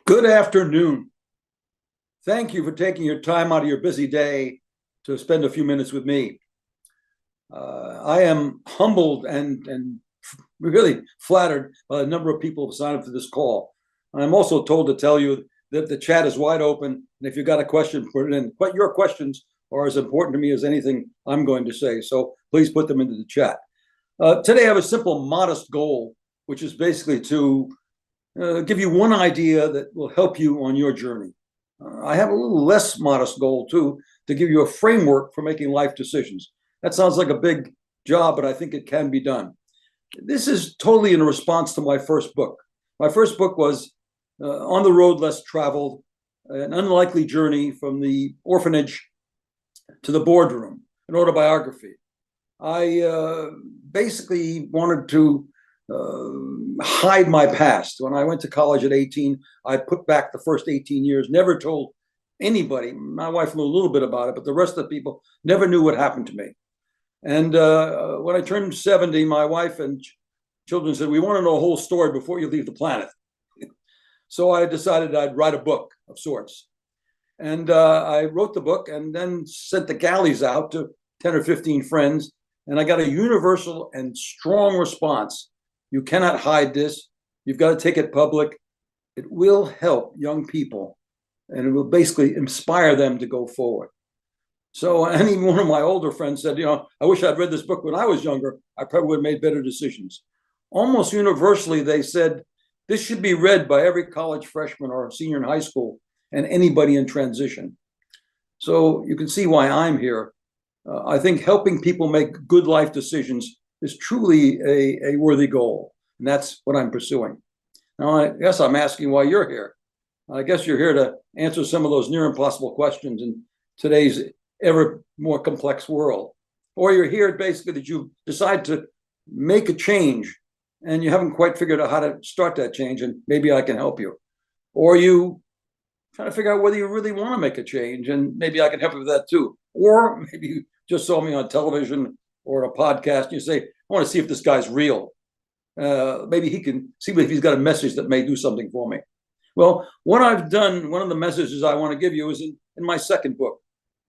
Good afternoon. Thank you for taking your time out of your busy day to spend a few minutes with me. I am humbled and really flattered by the number of people who signed up for this call. I'm also told to tell you that the chat is wide open, and if you've got a question, put it in. But your questions are as important to me as anything I'm going to say, so please put them into the chat. Today I have a simple, modest goal, which is basically to give you one idea that will help you on your journey. I have a little less modest goal too, to give you a framework for making life decisions. That sounds like a big job, but I think it can be done. This is totally in response to my first book. My first book was On the Road Less Traveled, an unlikely journey from the orphanage to the boardroom, an autobiography. I basically wanted to hide my past. When I went to college at 18, I put back the first 18 years, never told anybody. My wife knew a little bit about it, but the rest of the people never knew what happened to me. And when I turned 70, my wife and children said, "We want to know a whole story before you leave the planet." So I decided I'd write a book of sorts. And I wrote the book and then sent the galleys out to 10 or 15 friends. And I got a universal and strong response. You cannot hide this. You've got to take it public. It will help young people, and it will basically inspire them to go forward. So, and even one of my older friends said, I wish I'd read this book when I was younger. I probably would have made better decisions. Almost universally, they said, this should be read by every college freshman or senior in high school and anybody in transition. So you can see why I'm here. I think helping people make good life decisions is truly a worthy goal, and that's what I'm pursuing. Now, I guess I'm asking why you're here. I guess you're here to answer some of those near impossible questions in today's ever more complex world. Or you're here basically that you decide to make a change and you haven't quite figured out how to start that change, and maybe I can help you. Or you trying to figure out whether you really want to make a change, and maybe I can help you with that too. Or maybe you just saw me on television or a podcast, and you say, I want to see if this guy's real. Maybe he can see if he's got a message that may do something for me. Well, what I've done, one of the messages I want to give you is in my second book,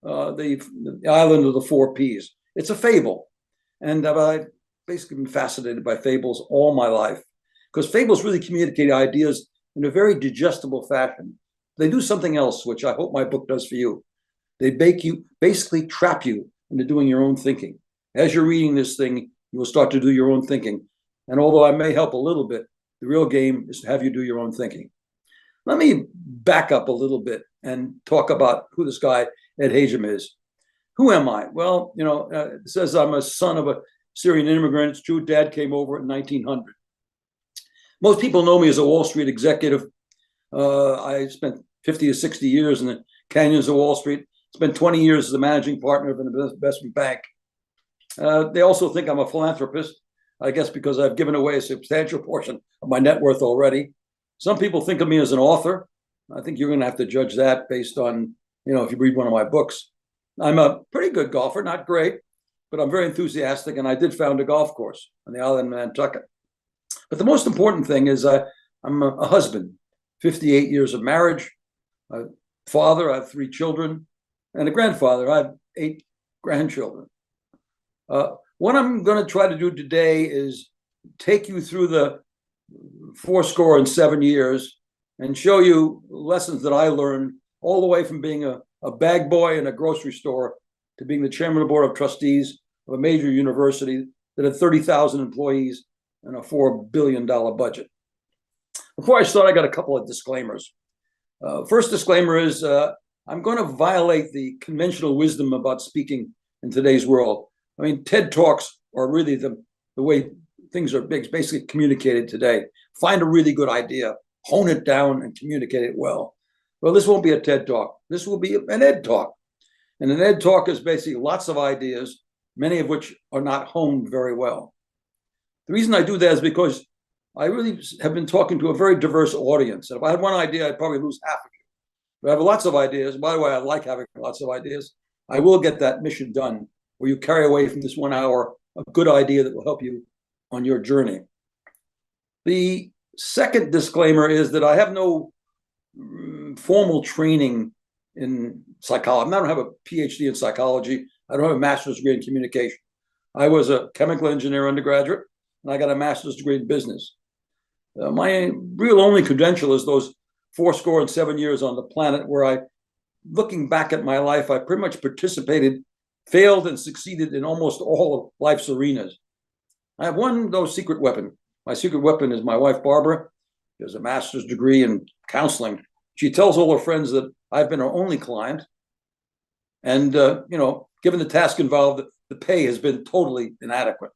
the Island of the Four Ps. It's a fable. And I've basically been fascinated by fables all my life, because fables really communicate ideas in a very digestible fashion. They do something else, which I hope my book does for you. They basically trap you into doing your own thinking. As you're reading this thing, you will start to do your own thinking. And although I may help a little bit, the real game is to have you do your own thinking. Let me back up a little bit and talk about who this guy, Ed Hajim, is. Who am I? Well, it says I'm a son of a Syrian immigrant. It's true, Dad came over in 1900. Most people know me as a Wall Street executive. I spent 50 to 60 years in the canyons of Wall Street. Spent 20 years as the managing partner of an investment bank. They also think I'm a philanthropist, I guess because I've given away a substantial portion of my net worth already. Some people think of me as an author. I think you're going to have to judge that based on, if you read one of my books. I'm a pretty good golfer, not great, but I'm very enthusiastic, and I did found a golf course on the island of Nantucket. But the most important thing is I'm a husband, 58 years of marriage, a father, I have 3 children, and a grandfather. I have 8 grandchildren. What I'm going to try to do today is take you through the 67 years and show you lessons that I learned all the way from being a bag boy in a grocery store to being the chairman of the board of trustees of a major university that had 30,000 employees and a $4 billion budget. Before I start, I got a couple of disclaimers. First disclaimer is I'm going to violate the conventional wisdom about speaking in today's world. I mean, TED Talks are really the way things are basically communicated today. Find a really good idea, hone it down, and communicate it well. Well, this won't be a TED Talk. This will be an Ed Talk. And an Ed Talk is basically lots of ideas, many of which are not honed very well. The reason I do that is because I really have been talking to a very diverse audience. And if I had one idea, I'd probably lose half of you. But I have lots of ideas. By the way, I like having lots of ideas. I will get that mission done, where you carry away from this 1 hour a good idea that will help you on your journey. The second disclaimer is that I have no formal training in psychology. I don't have a PhD in psychology. I don't have a master's degree in communication. I was a chemical engineer undergraduate, and I got a master's degree in business. My real only credential is those 7 years on the planet where I, looking back at my life, I pretty much participated, failed, and succeeded in almost all of life's arenas. I have one, though, secret weapon. My secret weapon is my wife, Barbara. She has a master's degree in counseling. She tells all her friends that I've been her only client. And, given the task involved, the pay has been totally inadequate.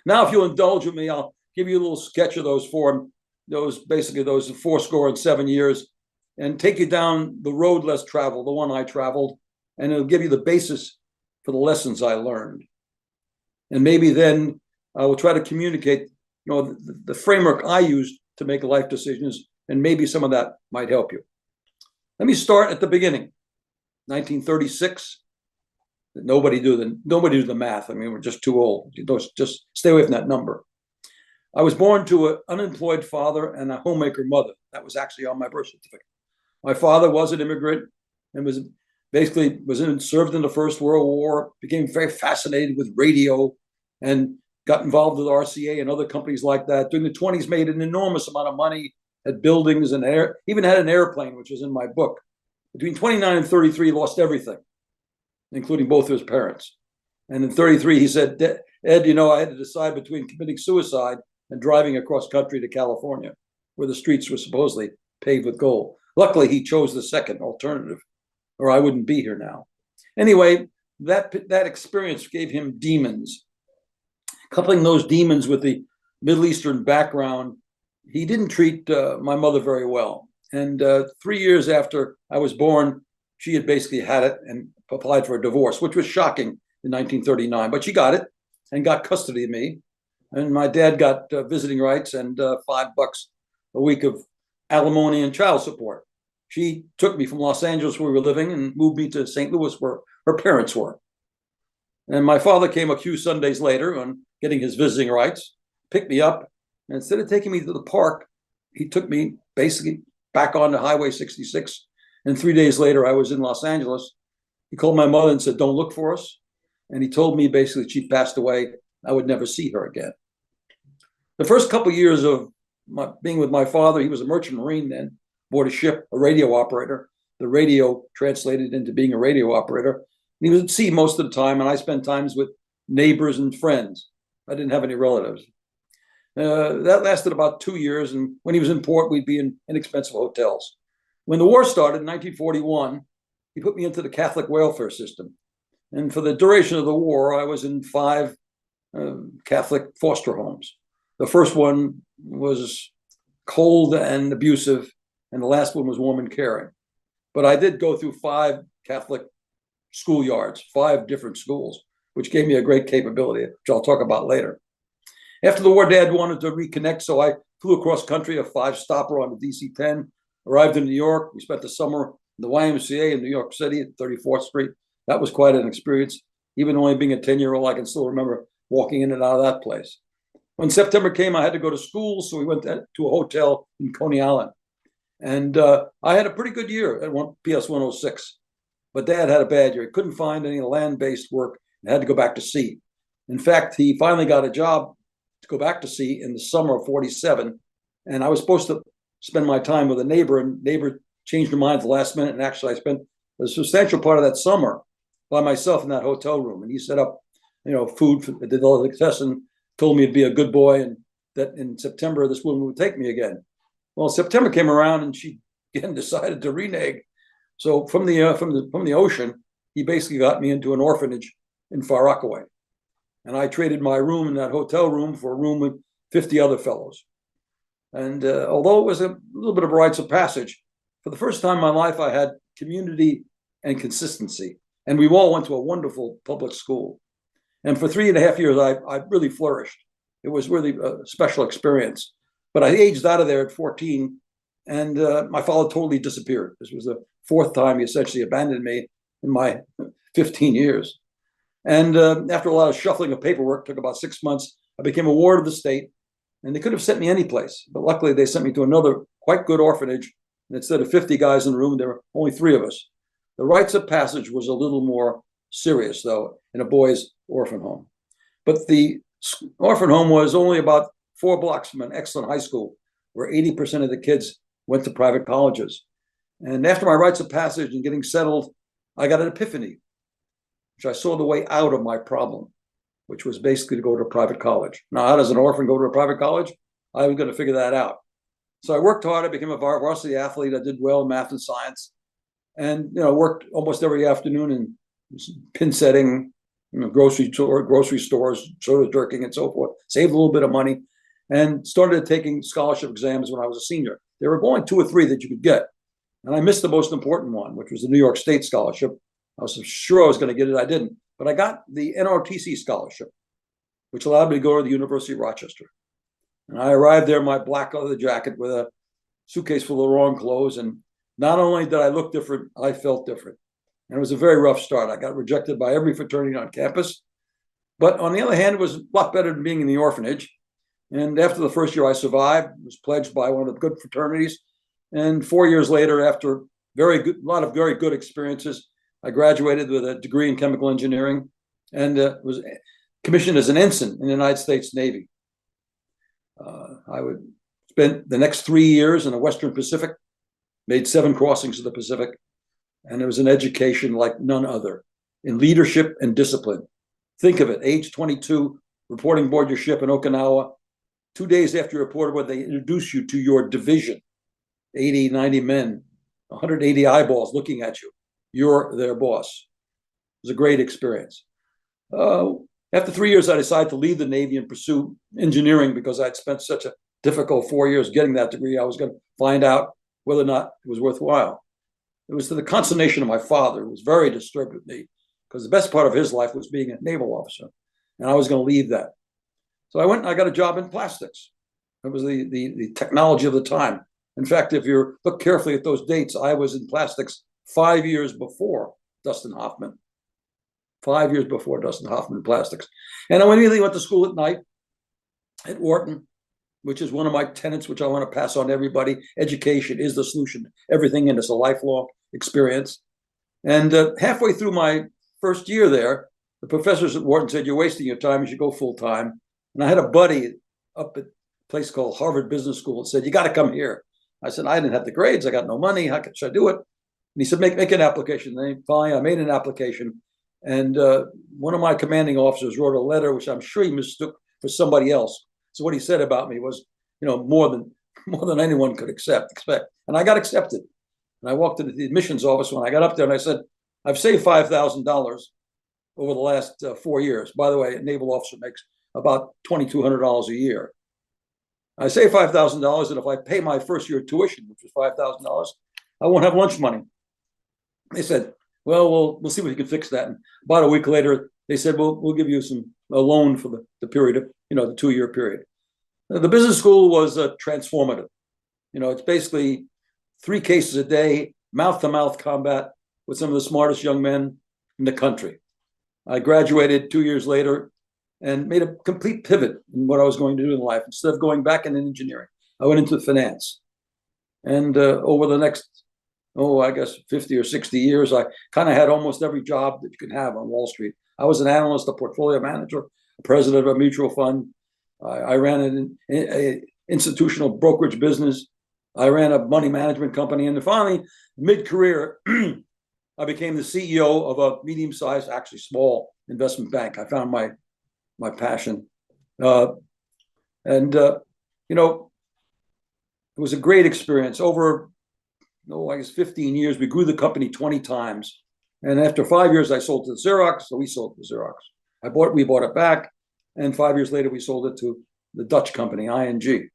Now, if you'll indulge with me, I'll give you a little sketch of those 7 years, and take you down the road less traveled, the one I traveled, and it'll give you the basis for the lessons I learned. And maybe then I will try to communicate, the framework I used to make life decisions, and maybe some of that might help you. Let me start at the beginning. 1936. Nobody do the math. I mean, we're just too old. Just stay away from that number. I was born to an unemployed father and a homemaker mother. That was actually on my birth certificate. My father was an immigrant and served in the First World War, became very fascinated with radio, and got involved with RCA and other companies like that. During the 1920s, made an enormous amount of money, had buildings and even had an airplane, which is in my book. Between 29 and 33, he lost everything, including both of his parents. And in 33, he said, Ed, I had to decide between committing suicide and driving across country to California, where the streets were supposedly paved with gold. Luckily, he chose the second alternative, or I wouldn't be here now. Anyway, that experience gave him demons. Coupling those demons with the Middle Eastern background, he didn't treat my mother very well. And 3 years after I was born, she had basically had it and applied for a divorce, which was shocking in 1939. But she got it and got custody of me. And my dad got visiting rights and $5 a week of alimony and child support. She took me from Los Angeles, where we were living, and moved me to St. Louis, where her parents were. And my father came a few Sundays later on getting his visiting rights, picked me up, and instead of taking me to the park, he took me basically back onto Highway 66. And 3 days later, I was in Los Angeles. He called my mother and said, "Don't look for us." And he told me basically she passed away. I would never see her again. The first couple of years of being with my father, he was a merchant marine then, aboard a ship, a radio operator. The radio translated into being a radio operator. And he was at sea most of the time, and I spent times with neighbors and friends. I didn't have any relatives. That lasted about 2 years, and when he was in port, we'd be in inexpensive hotels. When the war started in 1941, he put me into the Catholic welfare system. And for the duration of the war, I was in 5 Catholic foster homes. The first one was cold and abusive, and the last one was warm and caring. But I did go through 5 Catholic schoolyards, 5 different schools, which gave me a great capability, which I'll talk about later. After the war, Dad wanted to reconnect, so I flew across country, a 5-stopper on the DC-10, arrived in New York. We spent the summer in the YMCA in New York City at 34th Street. That was quite an experience. Even only being a 10-year-old, I can still remember walking in and out of that place. When September came, I had to go to school, so we went to a hotel in Coney Island. And I had a pretty good year at PS 106. But Dad had a bad year. He couldn't find any land-based work and had to go back to sea. In fact, he finally got a job to go back to sea in the summer of 47. And I was supposed to spend my time with a neighbor, and neighbor changed her mind at the last minute. And actually, I spent a substantial part of that summer by myself in that hotel room. And he set up, food, did all the tests, and told me to be a good boy, and that in September this woman would take me again. Well, September came around, and she again decided to renege. So from the ocean, he basically got me into an orphanage in Far Rockaway, and I traded my room in that hotel room for a room with 50 other fellows. And although it was a little bit of a rites of passage, for the first time in my life, I had community and consistency. And we all went to a wonderful public school. And for 3.5 years, I really flourished. It was really a special experience. But I aged out of there at 14, and my father totally disappeared. This was the 4th time he essentially abandoned me in my 15 years. And after a lot of shuffling of paperwork, took about 6 months, I became a ward of the state. And they could have sent me any place. But luckily, they sent me to another quite good orphanage And instead of 50 guys in the room, there were only 3 of us. The rites of passage was a little more serious, though, in a boys' orphan home. But the orphan home was only about 4 blocks from an excellent high school where 80% of the kids went to private colleges. And after my rites of passage and getting settled, I got an epiphany, which I saw the way out of my problem, which was basically to go to a private college. Now, how does an orphan go to a private college? I was going to figure that out. So I worked hard. I became a varsity athlete. I did well in math and science, and worked almost every afternoon in pin setting, grocery stores, soda jerking, and so forth. Saved a little bit of money, and started taking scholarship exams when I was a senior. There were only 2 or 3 that you could get, and I missed the most important one, which was the New York State scholarship. I was sure I was going to get it. I didn't, but I got the NRTC scholarship, which allowed me to go to the University of Rochester. And I arrived there in my black leather jacket with a suitcase full of the wrong clothes. And not only did I look different, I felt different. And it was a very rough start. I got rejected by every fraternity on campus. But on the other hand, it was a lot better than being in the orphanage. And after the first year I survived, was pledged by one of the good fraternities. And 4 years later, after a lot of very good experiences, I graduated with a degree in chemical engineering and was commissioned as an ensign in the United States Navy. I would spend the next 3 years in the Western Pacific, made 7 crossings of the Pacific, and it was an education like none other in leadership and discipline. Think of it, age 22, reporting aboard your ship in Okinawa. 2 days after you report aboard, they introduce you to your division, 80, 90 men, 180 eyeballs looking at you. You're their boss. It was a great experience. After 3 years, I decided to leave the Navy and pursue engineering because I'd spent such a difficult 4 years getting that degree. I was going to find out whether or not it was worthwhile. It was to the consternation of my father, who was very disturbed with me because the best part of his life was being a naval officer, and I was going to leave that. So I went and I got a job in plastics. It was the technology of the time. In fact, if you look carefully at those dates, I was in plastics 5 years before Dustin Hoffman. 5 years before Dustin Hoffman Plastics. And I immediately went to school at night at Wharton, which is one of my tenets, which I want to pass on to everybody. Education is the solution to everything, and it's a lifelong experience. And halfway through my first year there, the professors at Wharton said, "You're wasting your time. You should go full time." And I had a buddy up at a place called Harvard Business School that said, "You got to come here." I said, "I didn't have the grades. I got no money. How should I do it?" And he said, make an application. And finally, I made an application. And one of my commanding officers wrote a letter, which I'm sure he mistook for somebody else. So what he said about me was, more than anyone could expect. And I got accepted. And I walked into the admissions office when I got up there, and I said, "I've saved $5,000 over the last 4 years." By the way, a naval officer makes about $2,200 a year. I saved $5,000, and if I pay my first year tuition, which was $5,000, I won't have lunch money. They said, "Well, we'll see if we can fix that." And about a week later, they said, "We'll give you a loan for the period of, the 2-year period." The business school was transformative. It's basically 3 cases a day, mouth-to-mouth combat with some of the smartest young men in the country. I graduated 2 years later and made a complete pivot in what I was going to do in life. Instead of going back into engineering, I went into finance. And over the next, I guess 50 or 60 years, I kind of had almost every job that you can have on Wall Street. I was an analyst, a portfolio manager, a president of a mutual fund. I ran an institutional brokerage business. I ran a money management company. And then finally, mid-career, I became the CEO of a medium-sized, actually small investment bank. I found my passion. It was a great experience. Over, I guess 15 years, we grew the company 20 times. And after 5 years, I sold to Xerox. So we sold to Xerox. We bought it back. And 5 years later, we sold it to the Dutch company, ING.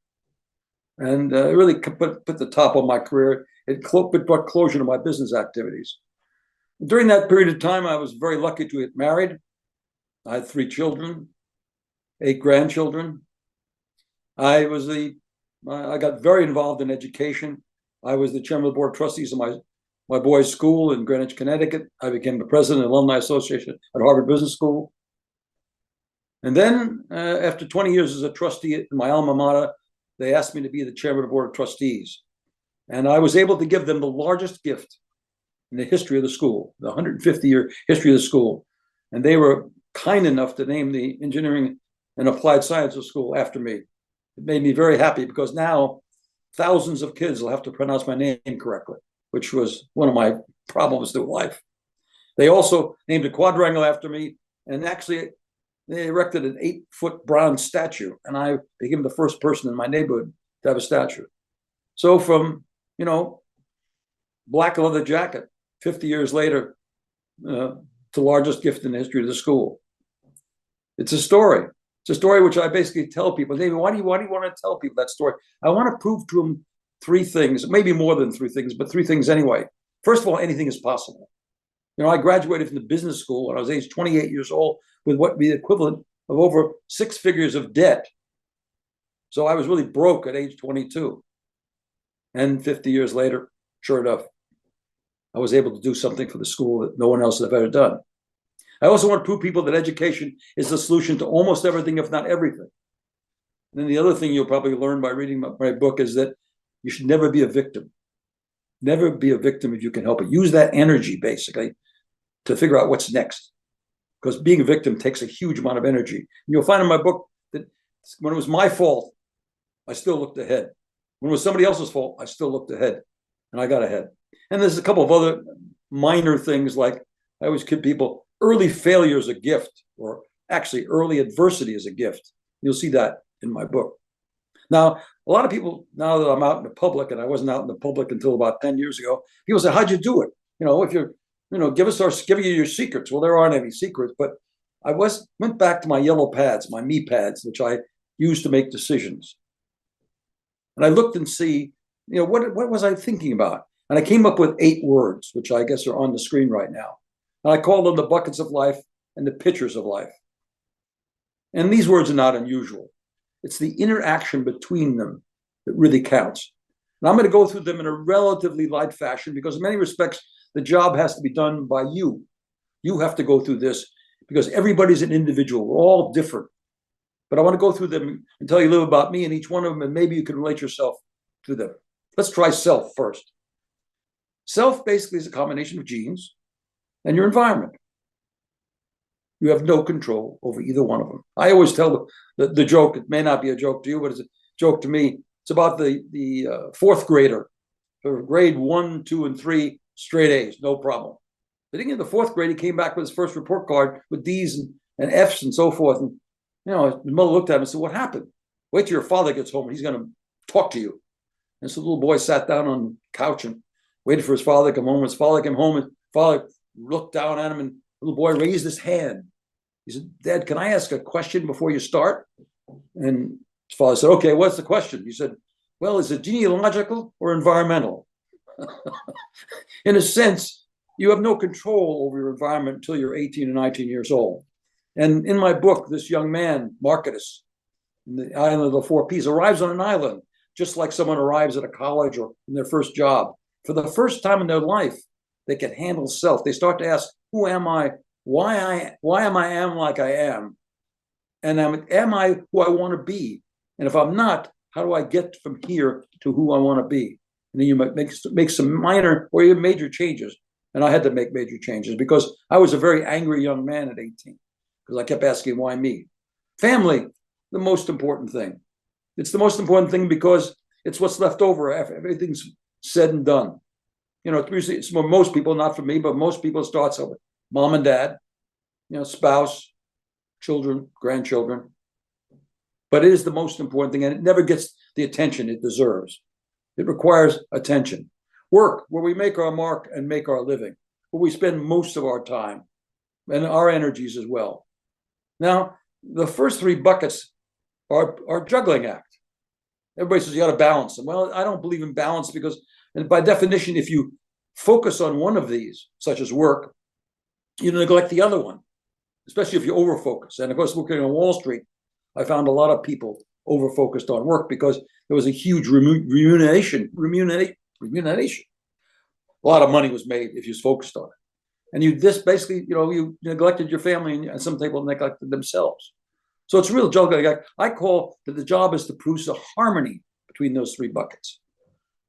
And it really put the top of my career. It brought closure to my business activities. During that period of time, I was very lucky to get married. I had 3 children, 8 grandchildren. I got very involved in education. I was the chairman of the board of trustees of my boys' school in Greenwich, Connecticut. I became the president of the Alumni Association at Harvard Business School. And then after 20 years as a trustee at my alma mater, they asked me to be the chairman of the board of trustees. And I was able to give them the largest gift in the history of the school, the 150-year history of the school. And they were kind enough to name the engineering and applied sciences school after me. It made me very happy because now thousands of kids will have to pronounce my name correctly, which was one of my problems through life. They also named a quadrangle after me, and actually they erected an 8-foot bronze statue, and I became the first person in my neighborhood to have a statue. So from, black leather jacket, 50 years later, the largest gift in the history of the school. It's a story. It's a story which I basically tell people, David, why do you want to tell people that story? I want to prove to them 3 things, maybe more than 3 things, but 3 things anyway. First of all, anything is possible. I graduated from the business school when I was age 28 years old with what would be the equivalent of over 6 figures of debt. So I was really broke at age 22. And 50 years later, sure enough, I was able to do something for the school that no one else had ever done. I also want to prove people that education is the solution to almost everything, if not everything. And then the other thing you'll probably learn by reading my book is that you should never be a victim. Never be a victim if you can help it. Use that energy, basically, to figure out what's next. Because being a victim takes a huge amount of energy. And you'll find in my book that when it was my fault, I still looked ahead. When it was somebody else's fault, I still looked ahead. And I got ahead. And there's a couple of other minor things, like I always kid people, early failure is a gift, or actually early adversity is a gift. You'll see that in my book. Now, a lot of people, now that I'm out in the public, and I wasn't out in the public until about 10 years ago, people say, how'd you do it? If you're, give you your secrets. Well, there aren't any secrets, but I went back to my yellow pads, my me pads, which I used to make decisions. And I looked and see, what was I thinking about? And I came up with 8 words, which I guess are on the screen right now. And I call them the buckets of life and the pitchers of life. And these words are not unusual. It's the interaction between them that really counts. And I'm going to go through them in a relatively light fashion because in many respects, the job has to be done by you. You have to go through this because everybody's an individual. We're all different. But I want to go through them and tell you a little about me and each one of them, and maybe you can relate yourself to them. Let's try self first. Self basically is a combination of genes and your environment. You have no control over either one of them. I always tell the joke, it may not be a joke to you, but it's a joke to me. It's about the 4th grader for grade 1, 2, and 3, straight A's, no problem. But in the 4th grade, he came back with his first report card with D's and F's and so forth. And his mother looked at him and said, what happened? Wait till your father gets home and he's going to talk to you. And so the little boy sat down on the couch and waited for his father to come home. When his father came home, his father looked down at him, and the little boy raised his hand. He said, Dad, can I ask a question before you start? And his father said, okay, what's the question? He said, well, is it genealogical or environmental? In a sense, you have no control over your environment until you're 18 or 19 years old. And in my book, this young man, Marcus, in the island of the 4 Ps, arrives on an island, just like someone arrives at a college or in their first job. For the first time in their life, they can handle self. They start to ask, who am I? Why am I am like I am? And am I who I want to be? And if I'm not, how do I get from here to who I want to be? And then you might make some minor or even major changes. And I had to make major changes because I was a very angry young man at 18 because I kept asking, why me? Family, the most important thing. It's the most important thing because it's what's left over after everything's said and done. It's for most people, not for me, but most people start with mom and dad, spouse, children, grandchildren. But it is the most important thing, and it never gets the attention it deserves. It requires attention. Work, where we make our mark and make our living, where we spend most of our time and our energies as well. Now, the first 3 buckets are juggling act. Everybody says you got to balance them. Well, I don't believe in balance because, and by definition, if you focus on one of these, such as work, you neglect the other one, especially if you overfocus. And of course, working on Wall Street, I found a lot of people overfocused on work because there was a huge remuneration. A lot of money was made if you was focused on it. And you basically, you neglected your family, and some people neglected themselves. So it's real juggling. I call that the job is to produce a harmony between those 3 buckets.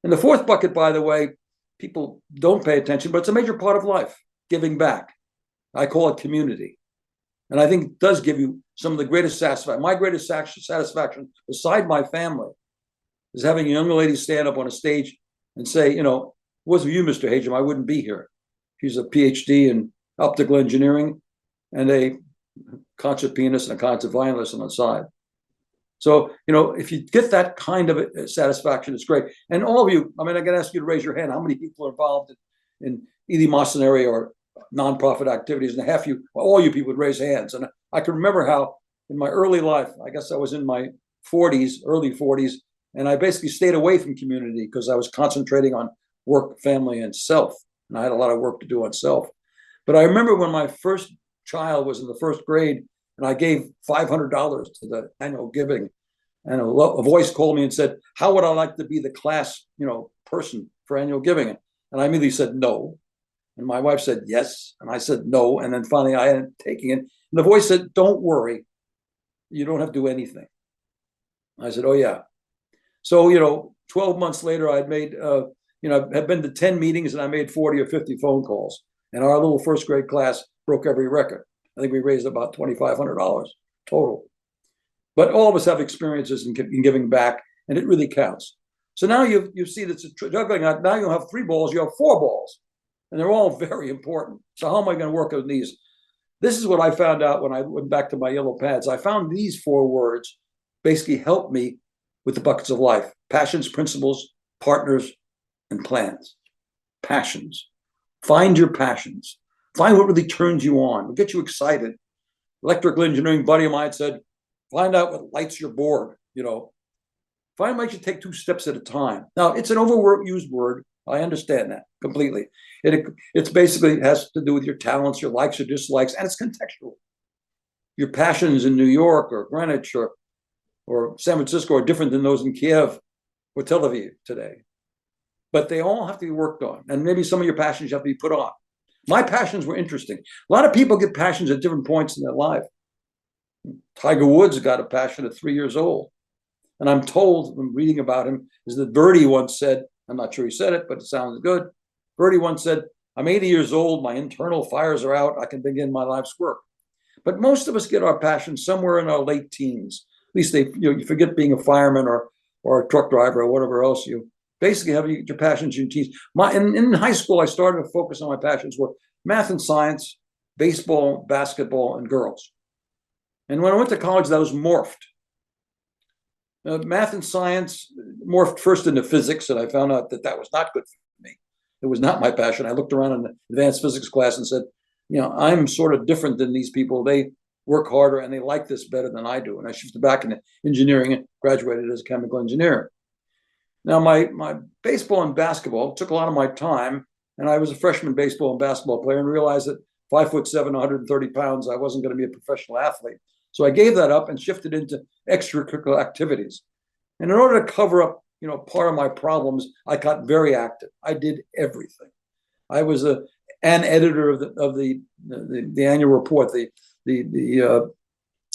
And the fourth bucket, by the way, people don't pay attention, but it's a major part of life, giving back. I call it community. And I think it does give you some of the greatest satisfaction. My greatest satisfaction, beside my family, is having a young lady stand up on a stage and say, you know, it wasn't you, Mr. Hajim, I wouldn't be here. She's a PhD in optical engineering and a concert pianist and a concert violinist on the side. So, you know, if you get that kind of satisfaction, it's great. And all of you, I mean, I'm going to ask you to raise your hand. How many people are involved in either Boston area or nonprofit activities? And half you, well, all you people would raise hands. And I can remember how in my early life, I guess I was in my 40s, early 40s, and I basically stayed away from community because I was concentrating on work, family, and self. And I had a lot of work to do on self. But I remember when my first child was in the first grade, and I gave $500 to the annual giving, and a voice called me and said, "How would I like to be the class, you know, person for annual giving?" And I immediately said no. And my wife said yes, and I said no. And then finally I ended up taking it. And the voice said, "Don't worry, you don't have to do anything." I said, "Oh yeah." So, you know, 12 months later, I'd made, you know, I've been to 10 meetings and I made 40 or 50 phone calls. And our little first grade class broke every record. I think we raised about $2,500 total. But all of us have experiences in giving back, and it really counts. So now you see that's juggling. Now you have 3 balls, you have 4 balls, and they're all very important. So how am I going to work on these? This is what I found out when I went back to my yellow pads. I found these 4 words basically helped me with the buckets of life: passions, principles, partners, and plans. Passions. Find your passions. Find what really turns you on, what gets you excited. Electrical engineering buddy of mine said, find out what lights your board, you know. Find what you take 2 steps at a time. Now, it's an overused word. I understand that completely. It's basically has to do with your talents, your likes or dislikes, and it's contextual. Your passions in New York or Greenwich or San Francisco are different than those in Kiev or Tel Aviv today. But they all have to be worked on. And maybe some of your passions have to be put on. My passions were interesting. A lot of people get passions at different points in their life. Tiger Woods got a passion at 3 years old. And I'm told, when reading about him, is that Birdie once said, I'm not sure he said it, but it sounds good. Birdie once said, "I'm 80 years old, my internal fires are out, I can begin my life's work." But most of us get our passion somewhere in our late teens. At least you forget being a fireman or a truck driver or whatever else you basically have your passions in teens. In high school, I started to focus on my passions were math and science, baseball, basketball, and girls. And when I went to college, that was morphed. Math and science morphed first into physics, and I found out that was not good for me. It was not my passion. I looked around in the advanced physics class and said, you know, I'm sort of different than these people. They work harder and they like this better than I do. And I shifted back into engineering and graduated as a chemical engineer. Now, my baseball and basketball took a lot of my time, and I was a freshman baseball and basketball player and realized that 5'7", 130 pounds, I wasn't going to be a professional athlete. So I gave that up and shifted into extracurricular activities. And in order to cover up, you know, part of my problems, I got very active. I did everything. I was an editor of the annual report.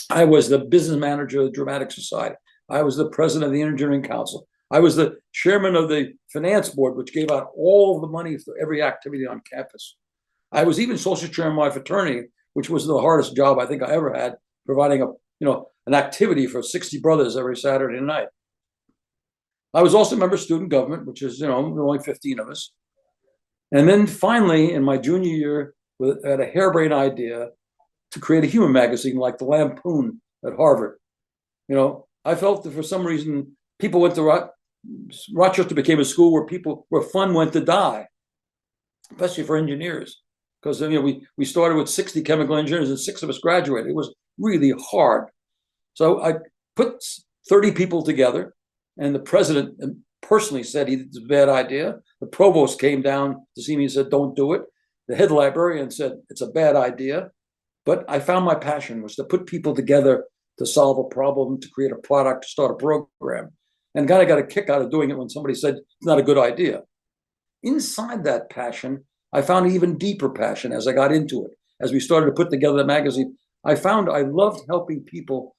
I was the business manager of the Dramatic Society. I was the president of the Engineering Council. I was the chairman of the finance board, which gave out all of the money for every activity on campus. I was even social chairman of my fraternity, which was the hardest job I think I ever had, providing an activity for 60 brothers every Saturday night. I was also a member of student government, which is, only 15 of us. And then finally, in my junior year, I had a harebrained idea to create a humor magazine like the Lampoon at Harvard. I felt that for some reason, people went to Rochester became a school where fun went to die, especially for engineers. Because we started with 60 chemical engineers and 6 of us graduated. It was really hard. So I put 30 people together, and the president personally said it's a bad idea. The provost came down to see me and said, don't do it. The head librarian said, it's a bad idea. But I found my passion was to put people together to solve a problem, to create a product, to start a program. And kind of got a kick out of doing it when somebody said, it's not a good idea. Inside that passion, I found an even deeper passion as I got into it. As we started to put together the magazine, I found I loved helping people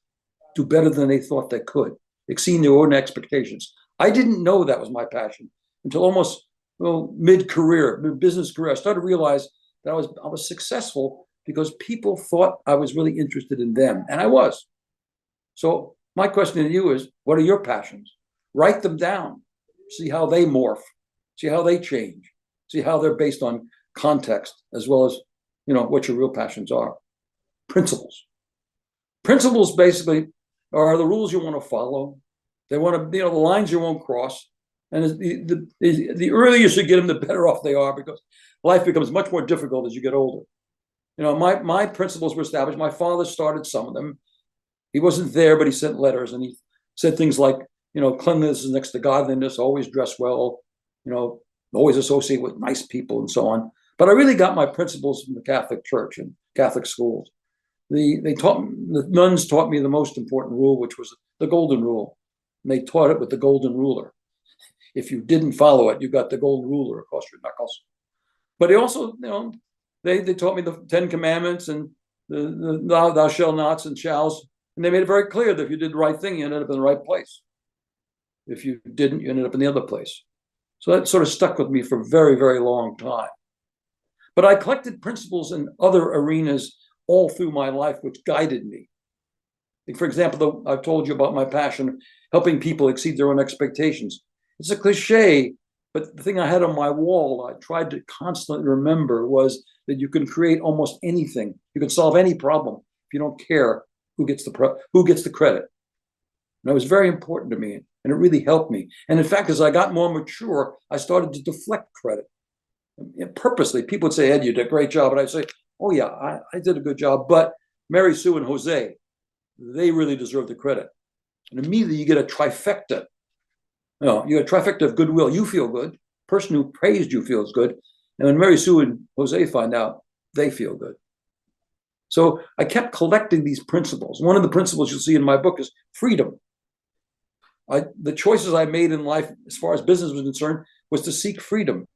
do better than they thought they could, exceeding their own expectations. I didn't know that was my passion until almost mid-career, business career. I started to realize that I was successful because people thought I was really interested in them, and I was. So my question to you is, what are your passions? Write them down. See how they morph. See how they change. See how they're based on context, as well as, what your real passions are. Principles. Principles basically are the rules you want to follow. They want to, the lines you won't cross. And the earlier you get them, the better off they are, because life becomes much more difficult as you get older. My principles were established. My father started some of them. He wasn't there, but he sent letters, and he said things like, cleanliness is next to godliness, always dress well, always associate with nice people, and so on. But I really got my principles from the Catholic Church and Catholic schools. The nuns taught me the most important rule, which was the golden rule. And they taught it with the golden ruler. If you didn't follow it, you got the golden ruler across your knuckles. But they also, they taught me the 10 Commandments and the thou shalt nots and shalls. And they made it very clear that if you did the right thing, you ended up in the right place. If you didn't, you ended up in the other place. So that sort of stuck with me for a very, very long time. But I collected principles in other arenas all through my life, which guided me. For example, I've told you about my passion, helping people exceed their own expectations. It's a cliche, but the thing I had on my wall, I tried to constantly remember, was that you can create almost anything. You can solve any problem if you don't care who gets the credit. And that was very important to me, and it really helped me. And in fact, as I got more mature, I started to deflect credit. Purposely, people would say, Ed, you did a great job. And I'd say, oh yeah, I did a good job. But Mary Sue and Jose, they really deserve the credit. And immediately you get a trifecta. You get a trifecta of goodwill. You feel good. The person who praised you feels good. And when Mary Sue and Jose find out, they feel good. So I kept collecting these principles. One of the principles you'll see in my book is freedom. The choices I made in life, as far as business was concerned, was to seek freedom.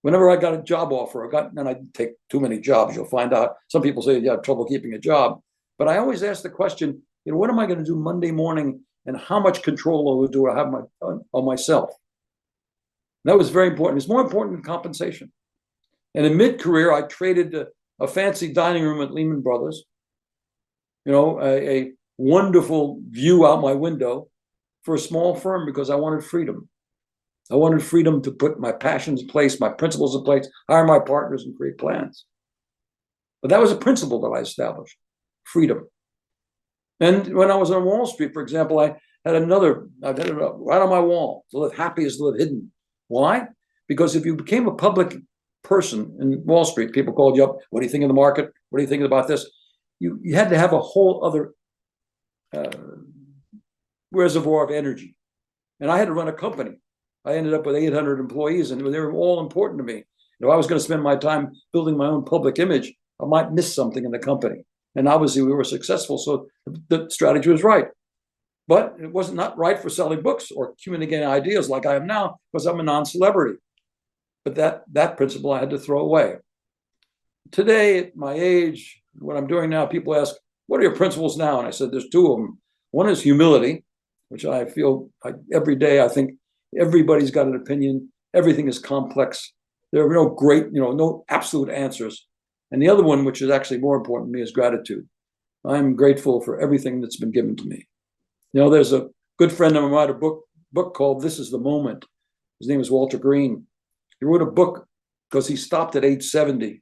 Whenever I got a job offer, and I didn't take too many jobs, you'll find out. Some people say you have trouble keeping a job. But I always ask the question, what am I going to do Monday morning, and how much control do I have on myself? And that was very important. It's more important than compensation. And in mid-career, I traded a fancy dining room at Lehman Brothers, a wonderful view out my window, for a small firm, because I wanted freedom. I wanted freedom to put my passions in place, my principles in place, hire my partners, and create plans. But that was a principle that I established, freedom. And when I was on Wall Street, for example, I had it right on my wall: to live happy is to live hidden. Why? Because if you became a public person in Wall Street, people called you up. What do you think of the market? What are you thinking about this? You had to have a whole other reservoir of energy. And I had to run a company. I ended up with 800 employees, and they were all important to me. If I was going to spend my time building my own public image, I might miss something in the company. And obviously we were successful, so the strategy was right. But it was not right for selling books or communicating ideas like I am now, because I'm a non-celebrity. But that principle I had to throw away. Today, at my age, what I'm doing now, people ask, what are your principles now? And I said, there's two of them. One is humility, which I feel every day, I think everybody's got an opinion. Everything is complex. There are no absolute answers. And the other one, which is actually more important to me, is gratitude. I'm grateful for everything that's been given to me. There's a good friend of mine wrote a book called This Is the Moment. His name is Walter Green. He wrote a book because he stopped at age 70,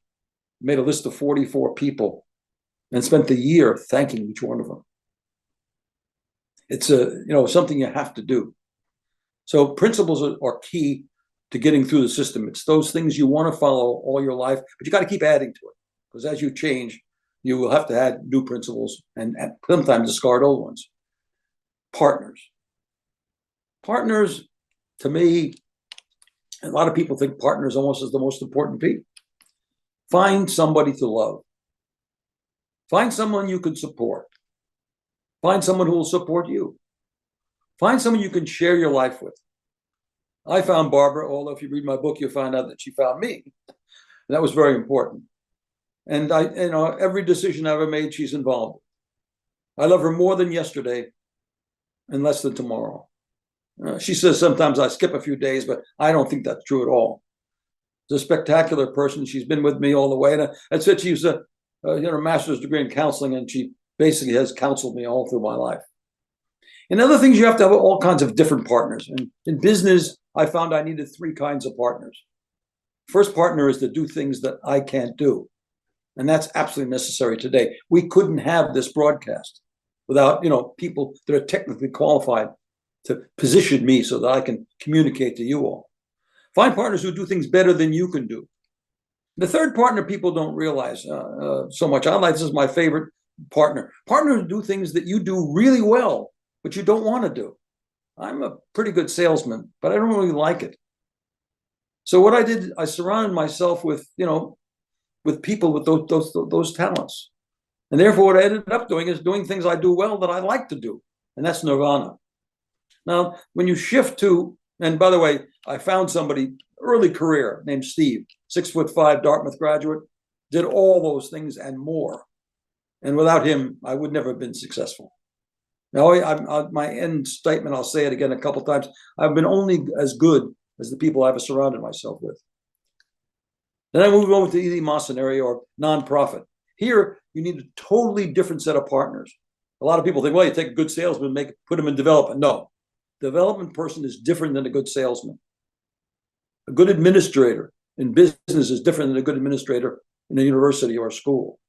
made a list of 44 people, and spent the year thanking each one of them. It's something you have to do. So principles are key to getting through the system. It's those things you want to follow all your life, but you got to keep adding to it, because as you change, you will have to add new principles and sometimes discard old ones. Partners, to me, a lot of people think partners almost is the most important piece. Find somebody to love. Find someone you can support. Find someone who will support you. Find someone you can share your life with. I found Barbara, although if you read my book, you'll find out that she found me. And that was very important. And every decision I ever made, she's involved. I love her more than yesterday and less than tomorrow. She says sometimes I skip a few days, but I don't think that's true at all. She's a spectacular person. She's been with me all the way. And I said she's a master's degree in counseling, and she basically has counseled me all through my life. In other things, you have to have all kinds of different partners. And in business, I found I needed three kinds of partners. First partner is to do things that I can't do. And that's absolutely necessary today. We couldn't have this broadcast without, people that are technically qualified to position me so that I can communicate to you all. Find partners who do things better than you can do. The third partner people don't realize so much. This is my favorite partner. Partners who do things that you do really well, but you don't want to do. I'm a pretty good salesman, but I don't really like it. So what I did, I surrounded myself with people with those talents. And therefore, what I ended up doing is doing things I do well that I like to do. And that's nirvana. Now, when you shift to, and by the way, I found somebody early career named Steve, 6'5", Dartmouth graduate, did all those things and more. And without him, I would never have been successful. Now, my end statement, I'll say it again a couple of times. I've been only as good as the people I've surrounded myself with. Then I moved over to the Mason area or nonprofit. Here, you need a totally different set of partners. A lot of people think, well, you take a good salesman, put him in development. No, development person is different than a good salesman. A good administrator in business is different than a good administrator in a university or a school.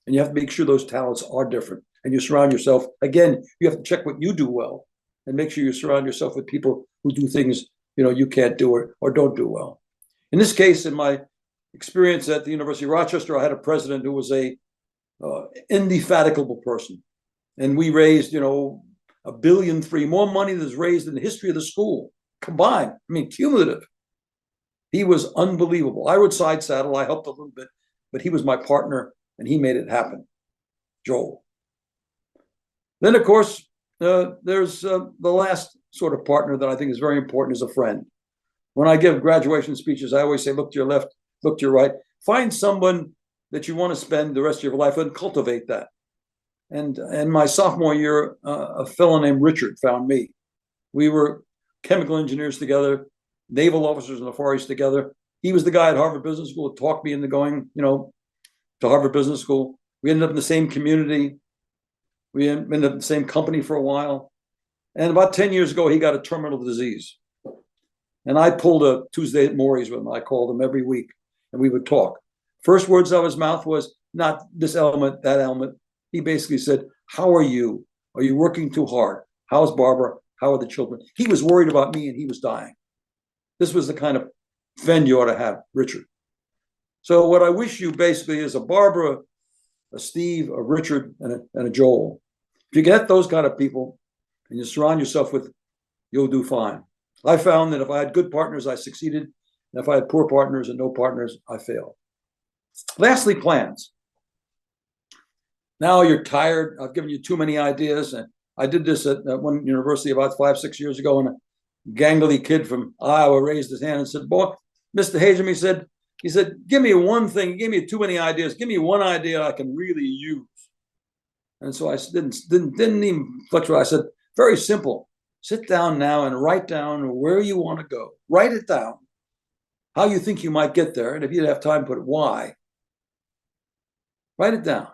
And you have to make sure those talents are different. And you surround yourself, again, you have to check what you do well and make sure you surround yourself with people who do things you can't do or don't do well. In this case, in my experience at the University of Rochester, I had a president who was a indefatigable person. And we raised, $1.3 billion, more money than was raised in the history of the school combined. Cumulative. He was unbelievable. I rode side saddle. I helped a little bit, but he was my partner and he made it happen. Joel. Then, of course, there's the last sort of partner that I think is very important is a friend. When I give graduation speeches, I always say, look to your left, look to your right. Find someone that you want to spend the rest of your life with and cultivate that. And in my sophomore year, a fellow named Richard found me. We were chemical engineers together, naval officers in the Far East together. He was the guy at Harvard Business School who talked me into going, to Harvard Business School. We ended up in the same community. We ended up in the same company for a while. And about 10 years ago, he got a terminal disease. And I pulled a Tuesday at Maury's with him. I called him every week and we would talk. First words out of his mouth was not this element, that element. He basically said, how are you? Are you working too hard? How's Barbara? How are the children? He was worried about me and he was dying. This was the kind of friend you ought to have, Richard. So what I wish you basically is a Barbara, a Steve, a Richard, and a Joel. If you get those kind of people and you surround yourself with, you'll do fine. I found that if I had good partners, I succeeded. And if I had poor partners and no partners, I failed. Lastly, plans. Now you're tired. I've given you too many ideas. And I did this at one university about 5-6 years ago, and a gangly kid from Iowa raised his hand and said, boy, Mr. Hajim, he said, give me one thing. You gave me too many ideas. Give me one idea I can really use. And so I didn't even fluctuate. I said, very simple. Sit down now and write down where you want to go. Write it down. How you think you might get there. And if you have time, put why. Write it down.